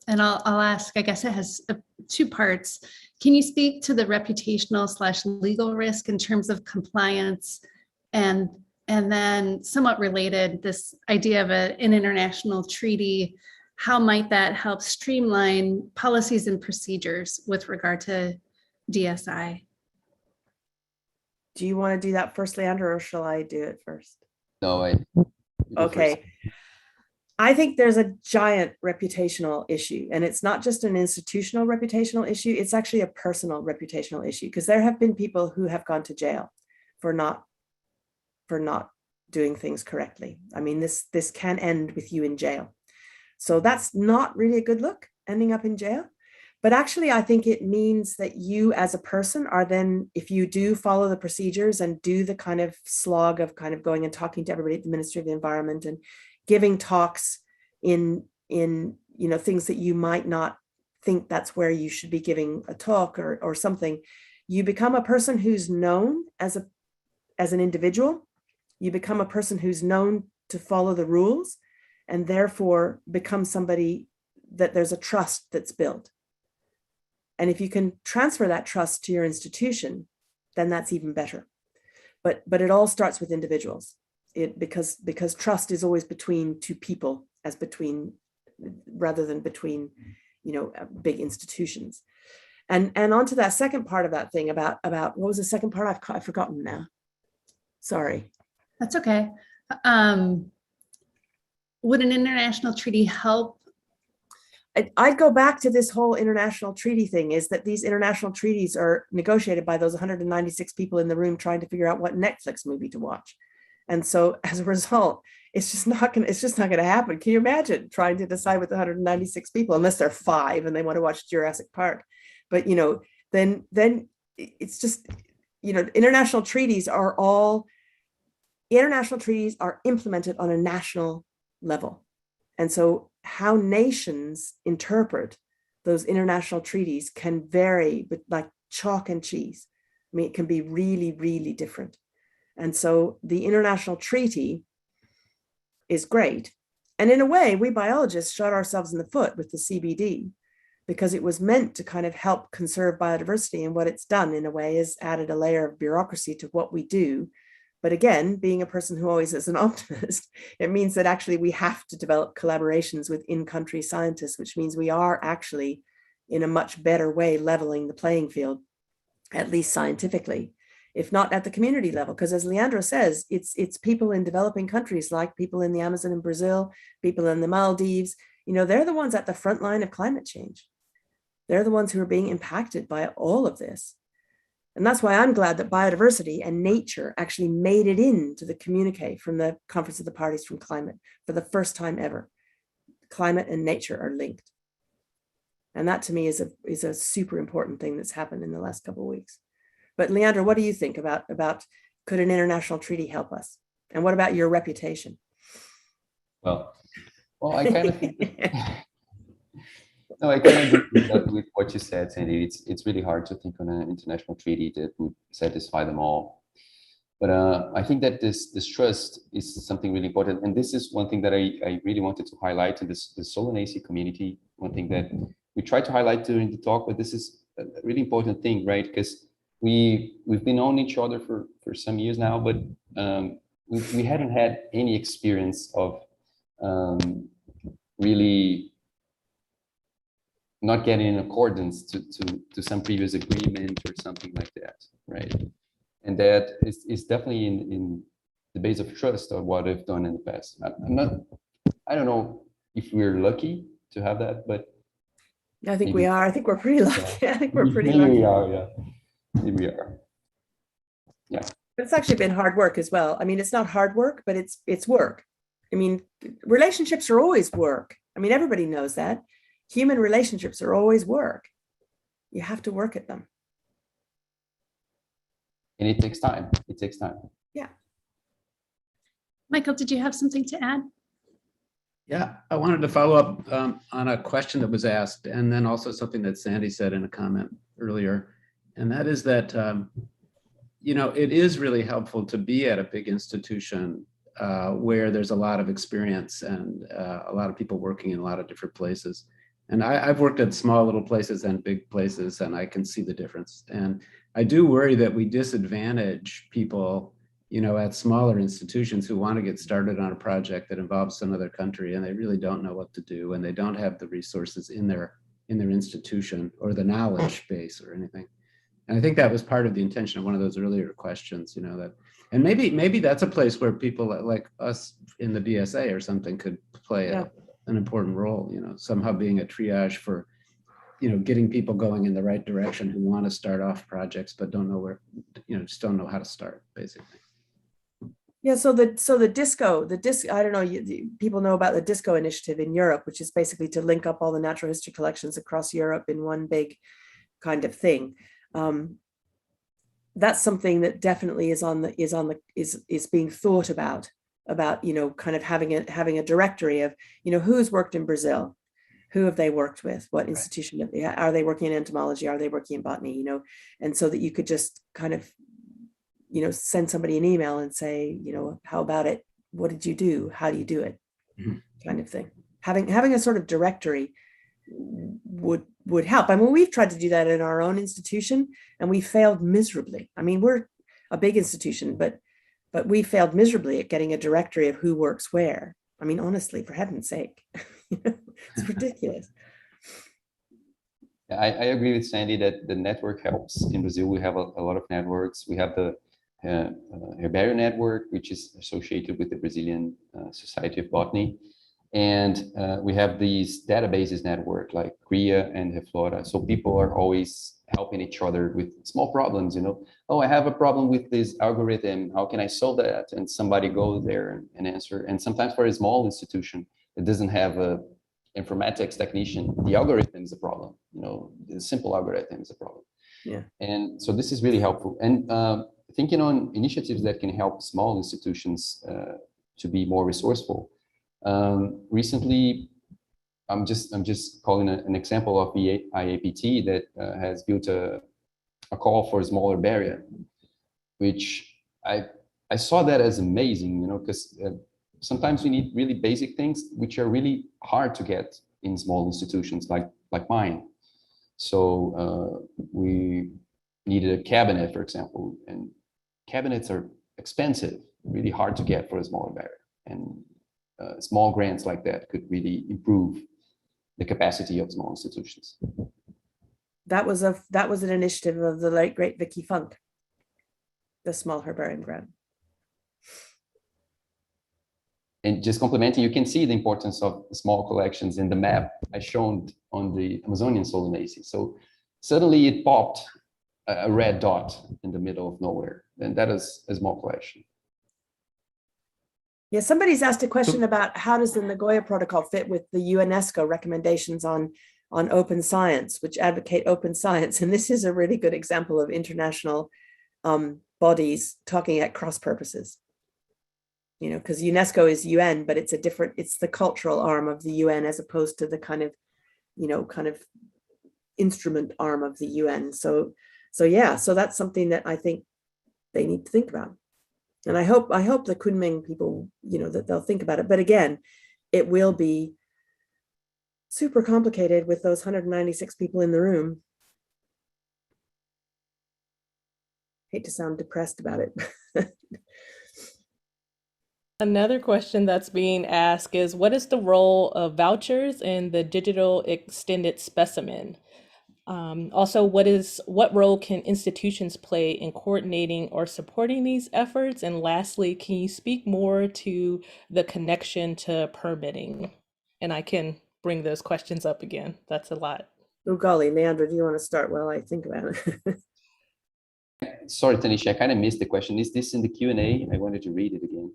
And I'll ask, I guess it has 2 parts. Can you speak to the reputational/legal risk in terms of compliance? And then somewhat related, this idea of an international treaty, how might that help streamline policies and procedures with regard to DSI? Do you want to do that first, Leandra, or shall I do it first? No, Okay. I think there's a giant reputational issue, and it's not just an institutional reputational issue, it's actually a personal reputational issue, because there have been people who have gone to jail for not doing things correctly. I mean, this can end with you in jail. So that's not really a good look, ending up in jail. But actually, I think it means that you as a person are then, if you do follow the procedures and do the kind of slog of kind of going and talking to everybody at the Ministry of the Environment and giving talks in things that you might not think that's where you should be giving a talk or something, you become a person who's known as an individual. You become a person who's known to follow the rules, and therefore become somebody that there's a trust that's built. And if you can transfer that trust to your institution, then that's even better. But it all starts with individuals. Because trust is always between 2 people, rather than between big institutions. And onto that second part of that thing about what was the second part? I've forgotten now. Sorry. That's okay. Would an international treaty help? I'd go back to this whole international treaty thing, is that these international treaties are negotiated by those 196 people in the room trying to figure out what Netflix movie to watch. And so as a result, it's just not going to happen. Can you imagine trying to decide with 196 people, unless they're 5 and they want to watch Jurassic Park? But, then it's just, international treaties are implemented on a national level. And so how nations interpret those international treaties can vary, but like chalk and cheese. I mean, it can be really, really different. And so the international treaty is great. And in a way, we biologists shot ourselves in the foot with the CBD, because it was meant to kind of help conserve biodiversity. And what it's done in a way is added a layer of bureaucracy to what we do But again, being a person who always is an optimist, it means that actually we have to develop collaborations with in-country scientists, which means we are actually in a much better way leveling the playing field, at least scientifically, if not at the community level. Because as Leandra says, it's people in developing countries, like people in the Amazon in Brazil, people in the Maldives, you know, they're the ones at the front line of climate change. They're the ones who are being impacted by all of this. And that's why I'm glad that biodiversity and nature actually made it into the communique from the Conference of the Parties from Climate for the first time ever. Climate and nature are linked. And that to me is a super important thing that's happened in the last couple of weeks. But Leandra, what do you think about could an international treaty help us? And what about your reputation? Well, I kind of think no, I kind of agree with what you said, Sandy. It's really hard to think on an international treaty that would satisfy them all. But I think that this trust is something really important. And this is one thing that I really wanted to highlight in the Solanaceae community. One thing that we tried to highlight during the talk, but this is a really important thing, right? Because we've been on each other for some years now, but we hadn't had any experience of really not getting in accordance to some previous agreement or something like that, right? And that is definitely in the base of trust of what I've done in the past. I don't know if we're lucky to have that, but I think we are. I think we're pretty lucky. I think we're pretty lucky. Maybe we are, yeah. Maybe we are. Yeah. But it's actually been hard work as well. I mean, it's not hard work, but it's work. I mean, relationships are always work. I mean, everybody knows that. Human relationships are always work. You have to work at them. And it takes time. It takes time. Yeah. Michael, did you have something to add? Yeah, I wanted to follow up on a question that was asked, and then also something that Sandy said in a comment earlier. And that is that, you know, it is really helpful to be at a big institution where there's a lot of experience and a lot of people working in a lot of different places. And I've worked at small little places and big places, and I can see the difference. And I do worry that we disadvantage people, you know, at smaller institutions who want to get started on a project that involves some other country, and they really don't know what to do, and they don't have the resources in their institution or the knowledge base or anything. And I think that was part of the intention of one of those earlier questions, you know, that, and maybe that's a place where people like us in the BSA or something could play an important role, you know, somehow being a triage for, you know, getting people going in the right direction who want to start off projects but don't know where, you know, just don't know how to start, basically. Yeah, so the disco, I don't know, people know about the disco initiative in Europe, which is basically to link up all the natural history collections across Europe in one big kind of thing. That's something that definitely is being thought about, you know, kind of having a directory of, you know, who's worked in Brazil, who have they worked with, what institution are they working in entomology, are they working in botany, you know, and so that you could just kind of, you know, send somebody an email and say, you know, how about it? What did you do? How do you do it? Kind of thing. Having a sort of directory would help. I mean, we've tried to do that in our own institution and we failed miserably. I mean, we're a big institution, but we failed miserably at getting a directory of who works where. I mean, honestly, for heaven's sake, it's ridiculous. I agree with Sandy that the network helps. In Brazil, we have a lot of networks. We have the Herbarium network, which is associated with the Brazilian Society of Botany. And we have these databases network like CRIA and Flora. So people are always helping each other with small problems, you know. Oh, I have a problem with this algorithm. How can I solve that? And somebody goes there and answer. And sometimes for a small institution that doesn't have a informatics technician, the algorithm is a problem. You know, the simple algorithm is a problem. Yeah. And so this is really helpful. And thinking on initiatives that can help small institutions to be more resourceful. Recently, I'm just calling an example of the IAPT that has built a call for a smaller barrier, which I saw that as amazing, you know, because sometimes we need really basic things which are really hard to get in small institutions like mine. So we needed a cabinet, for example, and cabinets are expensive, really hard to get for a smaller berry. And small grants like that could really improve the capacity of small institutions. That was an initiative of the late great Vicky Funk, the small herbarium grant. And just complementing, you can see the importance of small collections in the map I shown on the Amazonian Solanaceae. So suddenly it popped a red dot in the middle of nowhere, and that is a small collection. Yeah, somebody's asked a question about how does the Nagoya Protocol fit with the UNESCO recommendations on open science, which advocate open science. And this is a really good example of international bodies talking at cross purposes. You know, because UNESCO is UN, but it's the cultural arm of the UN as opposed to the kind of instrument arm of the UN. So yeah, so that's something that I think they need to think about. And I hope the Kunming people, you know, that they'll think about it. But again, it will be super complicated with those 196 people in the room. Hate to sound depressed about it. Another question that's being asked is, what is the role of vouchers in the digital extended specimen? Also, what role can institutions play in coordinating or supporting these efforts? And lastly, can you speak more to the connection to permitting? And I can bring those questions up again. That's a lot. Oh golly, Leandra, do you want to start while I think about it? Sorry, Tanisha, I kind of missed the question. Is this in the Q&A? I wanted to read it again.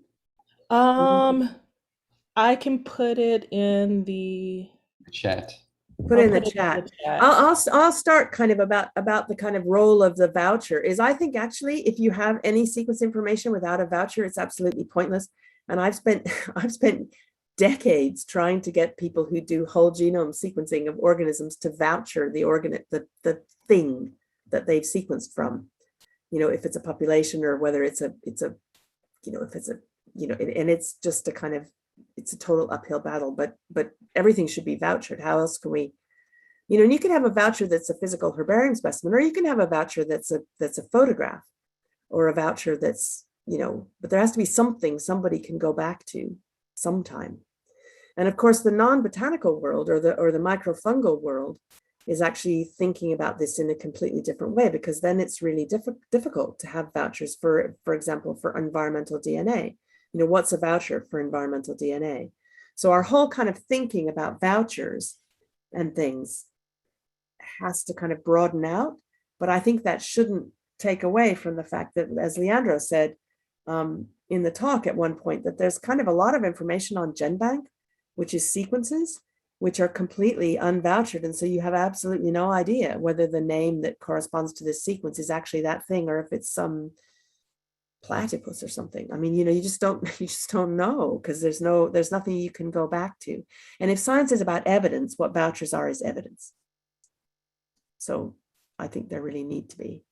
I can put it in the Chat. Put it in the chat. I'll start kind of about the kind of role of the voucher. Is I think actually if you have any sequence information without a voucher, it's absolutely pointless. And I've spent decades trying to get people who do whole genome sequencing of organisms to voucher the thing that they've sequenced from. You know, if it's a population or whether it's a you know, if it's a, you know, and it's just a kind of, it's a total uphill battle, but everything should be vouchered. How else can we, you know, and you can have a voucher that's a physical herbarium specimen, or you can have a voucher that's a photograph, or a voucher that's, you know, but there has to be something somebody can go back to sometime. And of course, the non-botanical world or the microfungal world is actually thinking about this in a completely different way, because then it's really difficult to have vouchers for example, for environmental DNA. You know, what's a voucher for environmental DNA? So our whole kind of thinking about vouchers and things has to kind of broaden out. But I think that shouldn't take away from the fact that, as Leandro said in the talk at one point, that there's kind of a lot of information on GenBank, which is sequences, which are completely unvouchered. And so you have absolutely no idea whether the name that corresponds to this sequence is actually that thing, or if it's some platypus or something. I mean, you know, you just don't know, because there's nothing you can go back to. And if science is about evidence, what vouchers are is evidence. So I think there really need to be.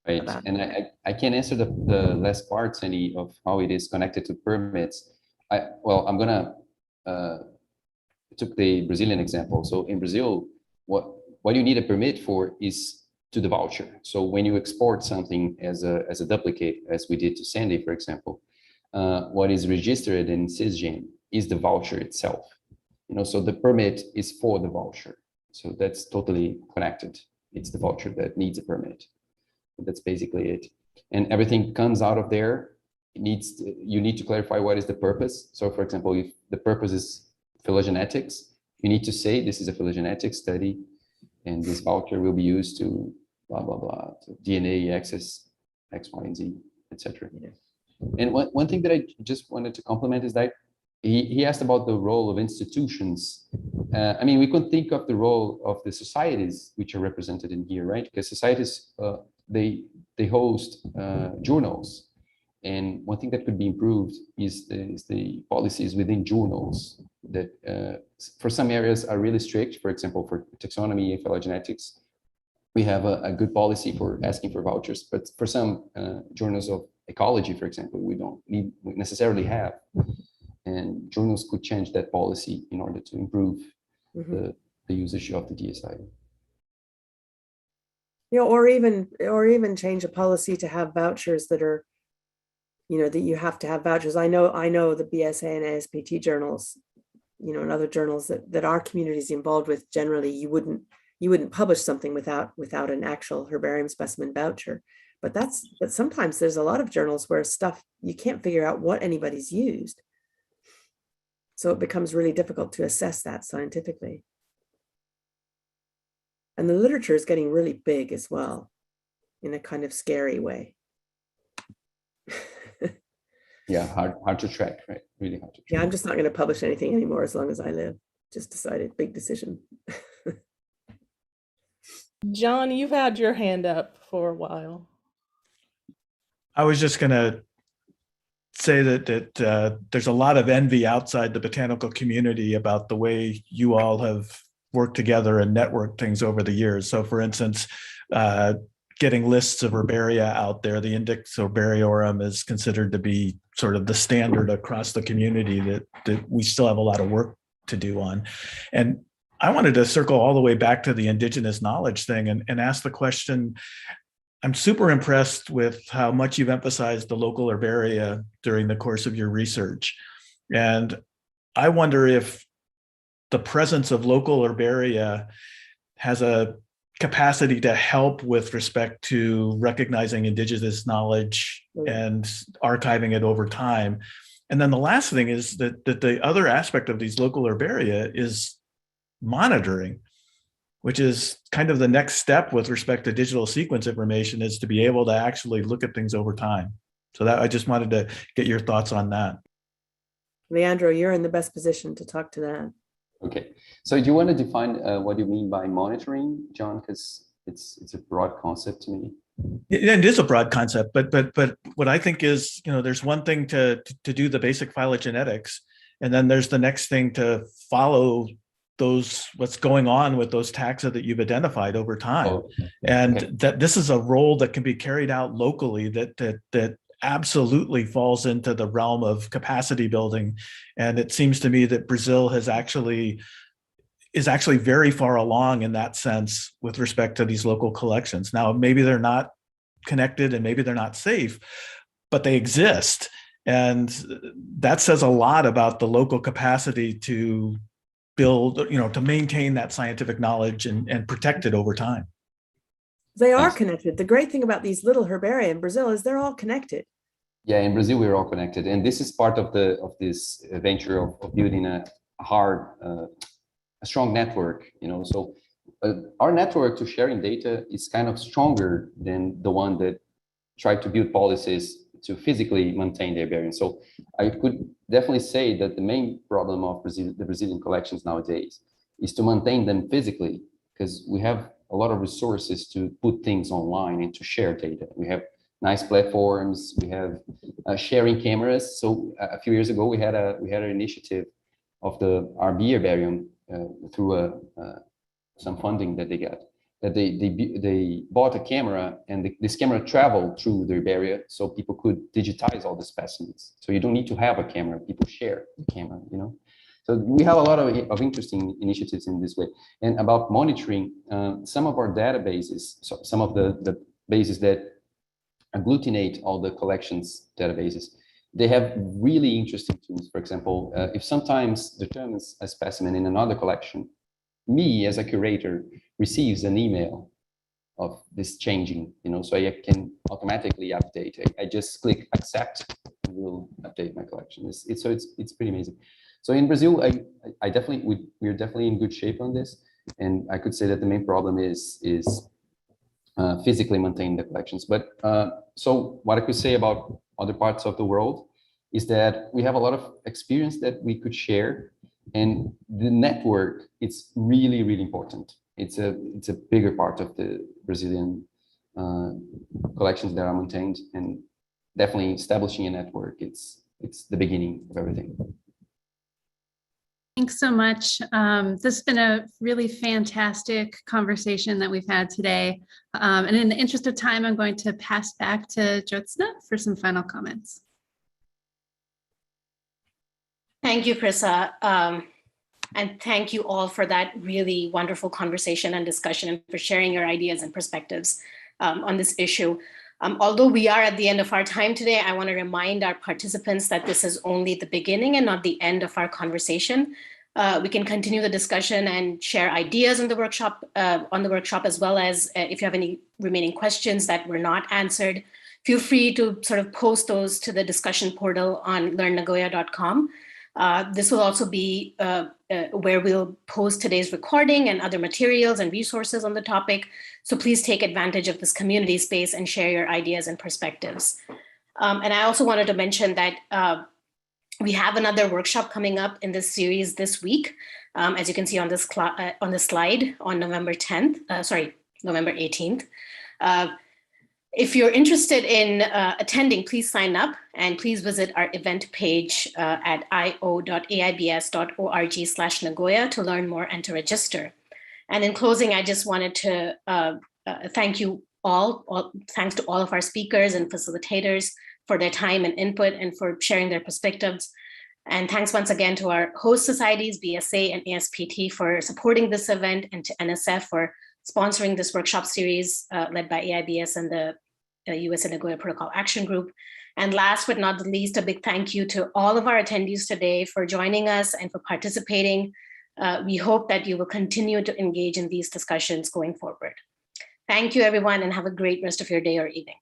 Right. And I can answer the last part, Sandy, of how it is connected to permits. I'm gonna took the Brazilian example. So in Brazil, what you need a permit for is to the voucher. So when you export something as a duplicate, as we did to Sandy, for example, what is registered in Sysgen is the voucher itself. You know, so the permit is for the voucher. So that's totally connected. It's the voucher that needs a permit. That's basically it. And everything comes out of there. You need to clarify what is the purpose. So for example, if the purpose is phylogenetics, you need to say this is a phylogenetic study, and this voucher will be used to blah, blah, blah, to DNA access X, Y, and Z, etc. Yeah. And one thing that I just wanted to compliment is that he asked about the role of institutions. I mean, we could think of the role of the societies which are represented in here, right? Because societies, they host journals. And one thing that could be improved is the policies within journals that for some areas are really strict. For example, for taxonomy and phylogenetics, we have a good policy for asking for vouchers, but for some journals of ecology, for example, we don't necessarily have. And journals could change that policy in order to improve the usage of the DSI. You know, or even change a policy to have vouchers that are that you have to have vouchers. I know the BSA and ASPT journals, and other journals that our community is involved with, generally you wouldn't publish something without an actual herbarium specimen voucher. But sometimes there's a lot of journals where stuff you can't figure out what anybody's used. So it becomes really difficult to assess that scientifically. And the literature is getting really big as well, in a kind of scary way. Yeah, hard to track, right? Really hard to track. Yeah, I'm just not going to publish anything anymore as long as I live. Just decided, big decision. John, you've had your hand up for a while. I was just going to say that there's a lot of envy outside the botanical community about the way you all have worked together and networked things over the years. So for instance, getting lists of herbaria out there, the Index Herbariorum is considered to be sort of the standard across the community that we still have a lot of work to do on. And I wanted to circle all the way back to the indigenous knowledge thing and ask the question. I'm super impressed with how much you've emphasized the local herbaria during the course of your research. And I wonder if the presence of local herbaria has a capacity to help with respect to recognizing indigenous knowledge and archiving it over time. And then the last thing is that the other aspect of these local herbaria is monitoring, which is kind of the next step with respect to digital sequence information, is to be able to actually look at things over time. So that I just wanted to get your thoughts on that. Leandro, you're in the best position to talk to that. Okay, so do you want to define what you mean by monitoring, John? Because it's a broad concept to me. It is a broad concept, but what I think is, there's one thing to do the basic phylogenetics, and then there's the next thing to follow what's going on with those taxa that you've identified over time. Oh, and okay. That this is a role that can be carried out locally that absolutely falls into the realm of capacity building. And it seems to me that Brazil is actually very far along in that sense with respect to these local collections. Now, maybe they're not connected and maybe they're not safe, but they exist. And that says a lot about the local capacity to build, to maintain that scientific knowledge and protect it over time. They are connected. The great thing about these little herbaria in Brazil is they're all connected. Yeah, in Brazil we're all connected, and this is part of this venture of building a strong network. So our network to sharing data is kind of stronger than the one that tried to build policies to physically maintain the herbarium. So I could definitely say that the main problem of the Brazilian collections nowadays is to maintain them physically, because we have a lot of resources to put things online and to share data. We have nice platforms, we have sharing cameras. So a few years ago, we had an initiative of the RB Herbarium through some funding that they got. That they bought a camera, and this camera traveled through the herbaria, so people could digitize all the specimens. So you don't need to have a camera; people share the camera. So we have a lot of interesting initiatives in this way. And about monitoring, some of our databases, so some of the bases that agglutinate all the collections databases, they have really interesting tools. For example, if sometimes determines a specimen in another collection, me as a curator receives an email of this changing, so I can automatically update. I just click accept and will update my collection. It's pretty amazing. So in Brazil, we're definitely in good shape on this, and I could say that the main problem is physically maintaining the collections. But so what I could say about other parts of the world is that we have a lot of experience that we could share, and the network, it's really, really important. It's a bigger part of the Brazilian collections that are maintained, and definitely establishing a network, it's the beginning of everything. Thanks so much. This has been a really fantastic conversation that we've had today. And in the interest of time, I'm going to pass back to Jyotsna for some final comments. Thank you, Krissa. And thank you all for that really wonderful conversation and discussion, and for sharing your ideas and perspectives on this issue. Although we are at the end of our time today, I want to remind our participants that this is only the beginning and not the end of our conversation. We can continue the discussion and share ideas on the workshop, as well as if you have any remaining questions that were not answered, feel free to sort of post those to the discussion portal on learnnagoya.com. This will also be where we'll post today's recording and other materials and resources on the topic. So please take advantage of this community space and share your ideas and perspectives. And I also wanted to mention that we have another workshop coming up in this series this week, as you can see on this slide on November 18th. If you're interested in attending, please sign up and please visit our event page at io.aibs.org/Nagoya to learn more and to register. And in closing, I just wanted to thank you all. Thanks to all of our speakers and facilitators for their time and input and for sharing their perspectives. And thanks once again to our host societies, BSA and ASPT, for supporting this event, and to NSF for sponsoring this workshop series led by AIBS and the USA Nagoya Protocol Action Group. And last but not the least, a big thank you to all of our attendees today for joining us and for participating. We hope that you will continue to engage in these discussions going forward. Thank you, everyone, and have a great rest of your day or evening.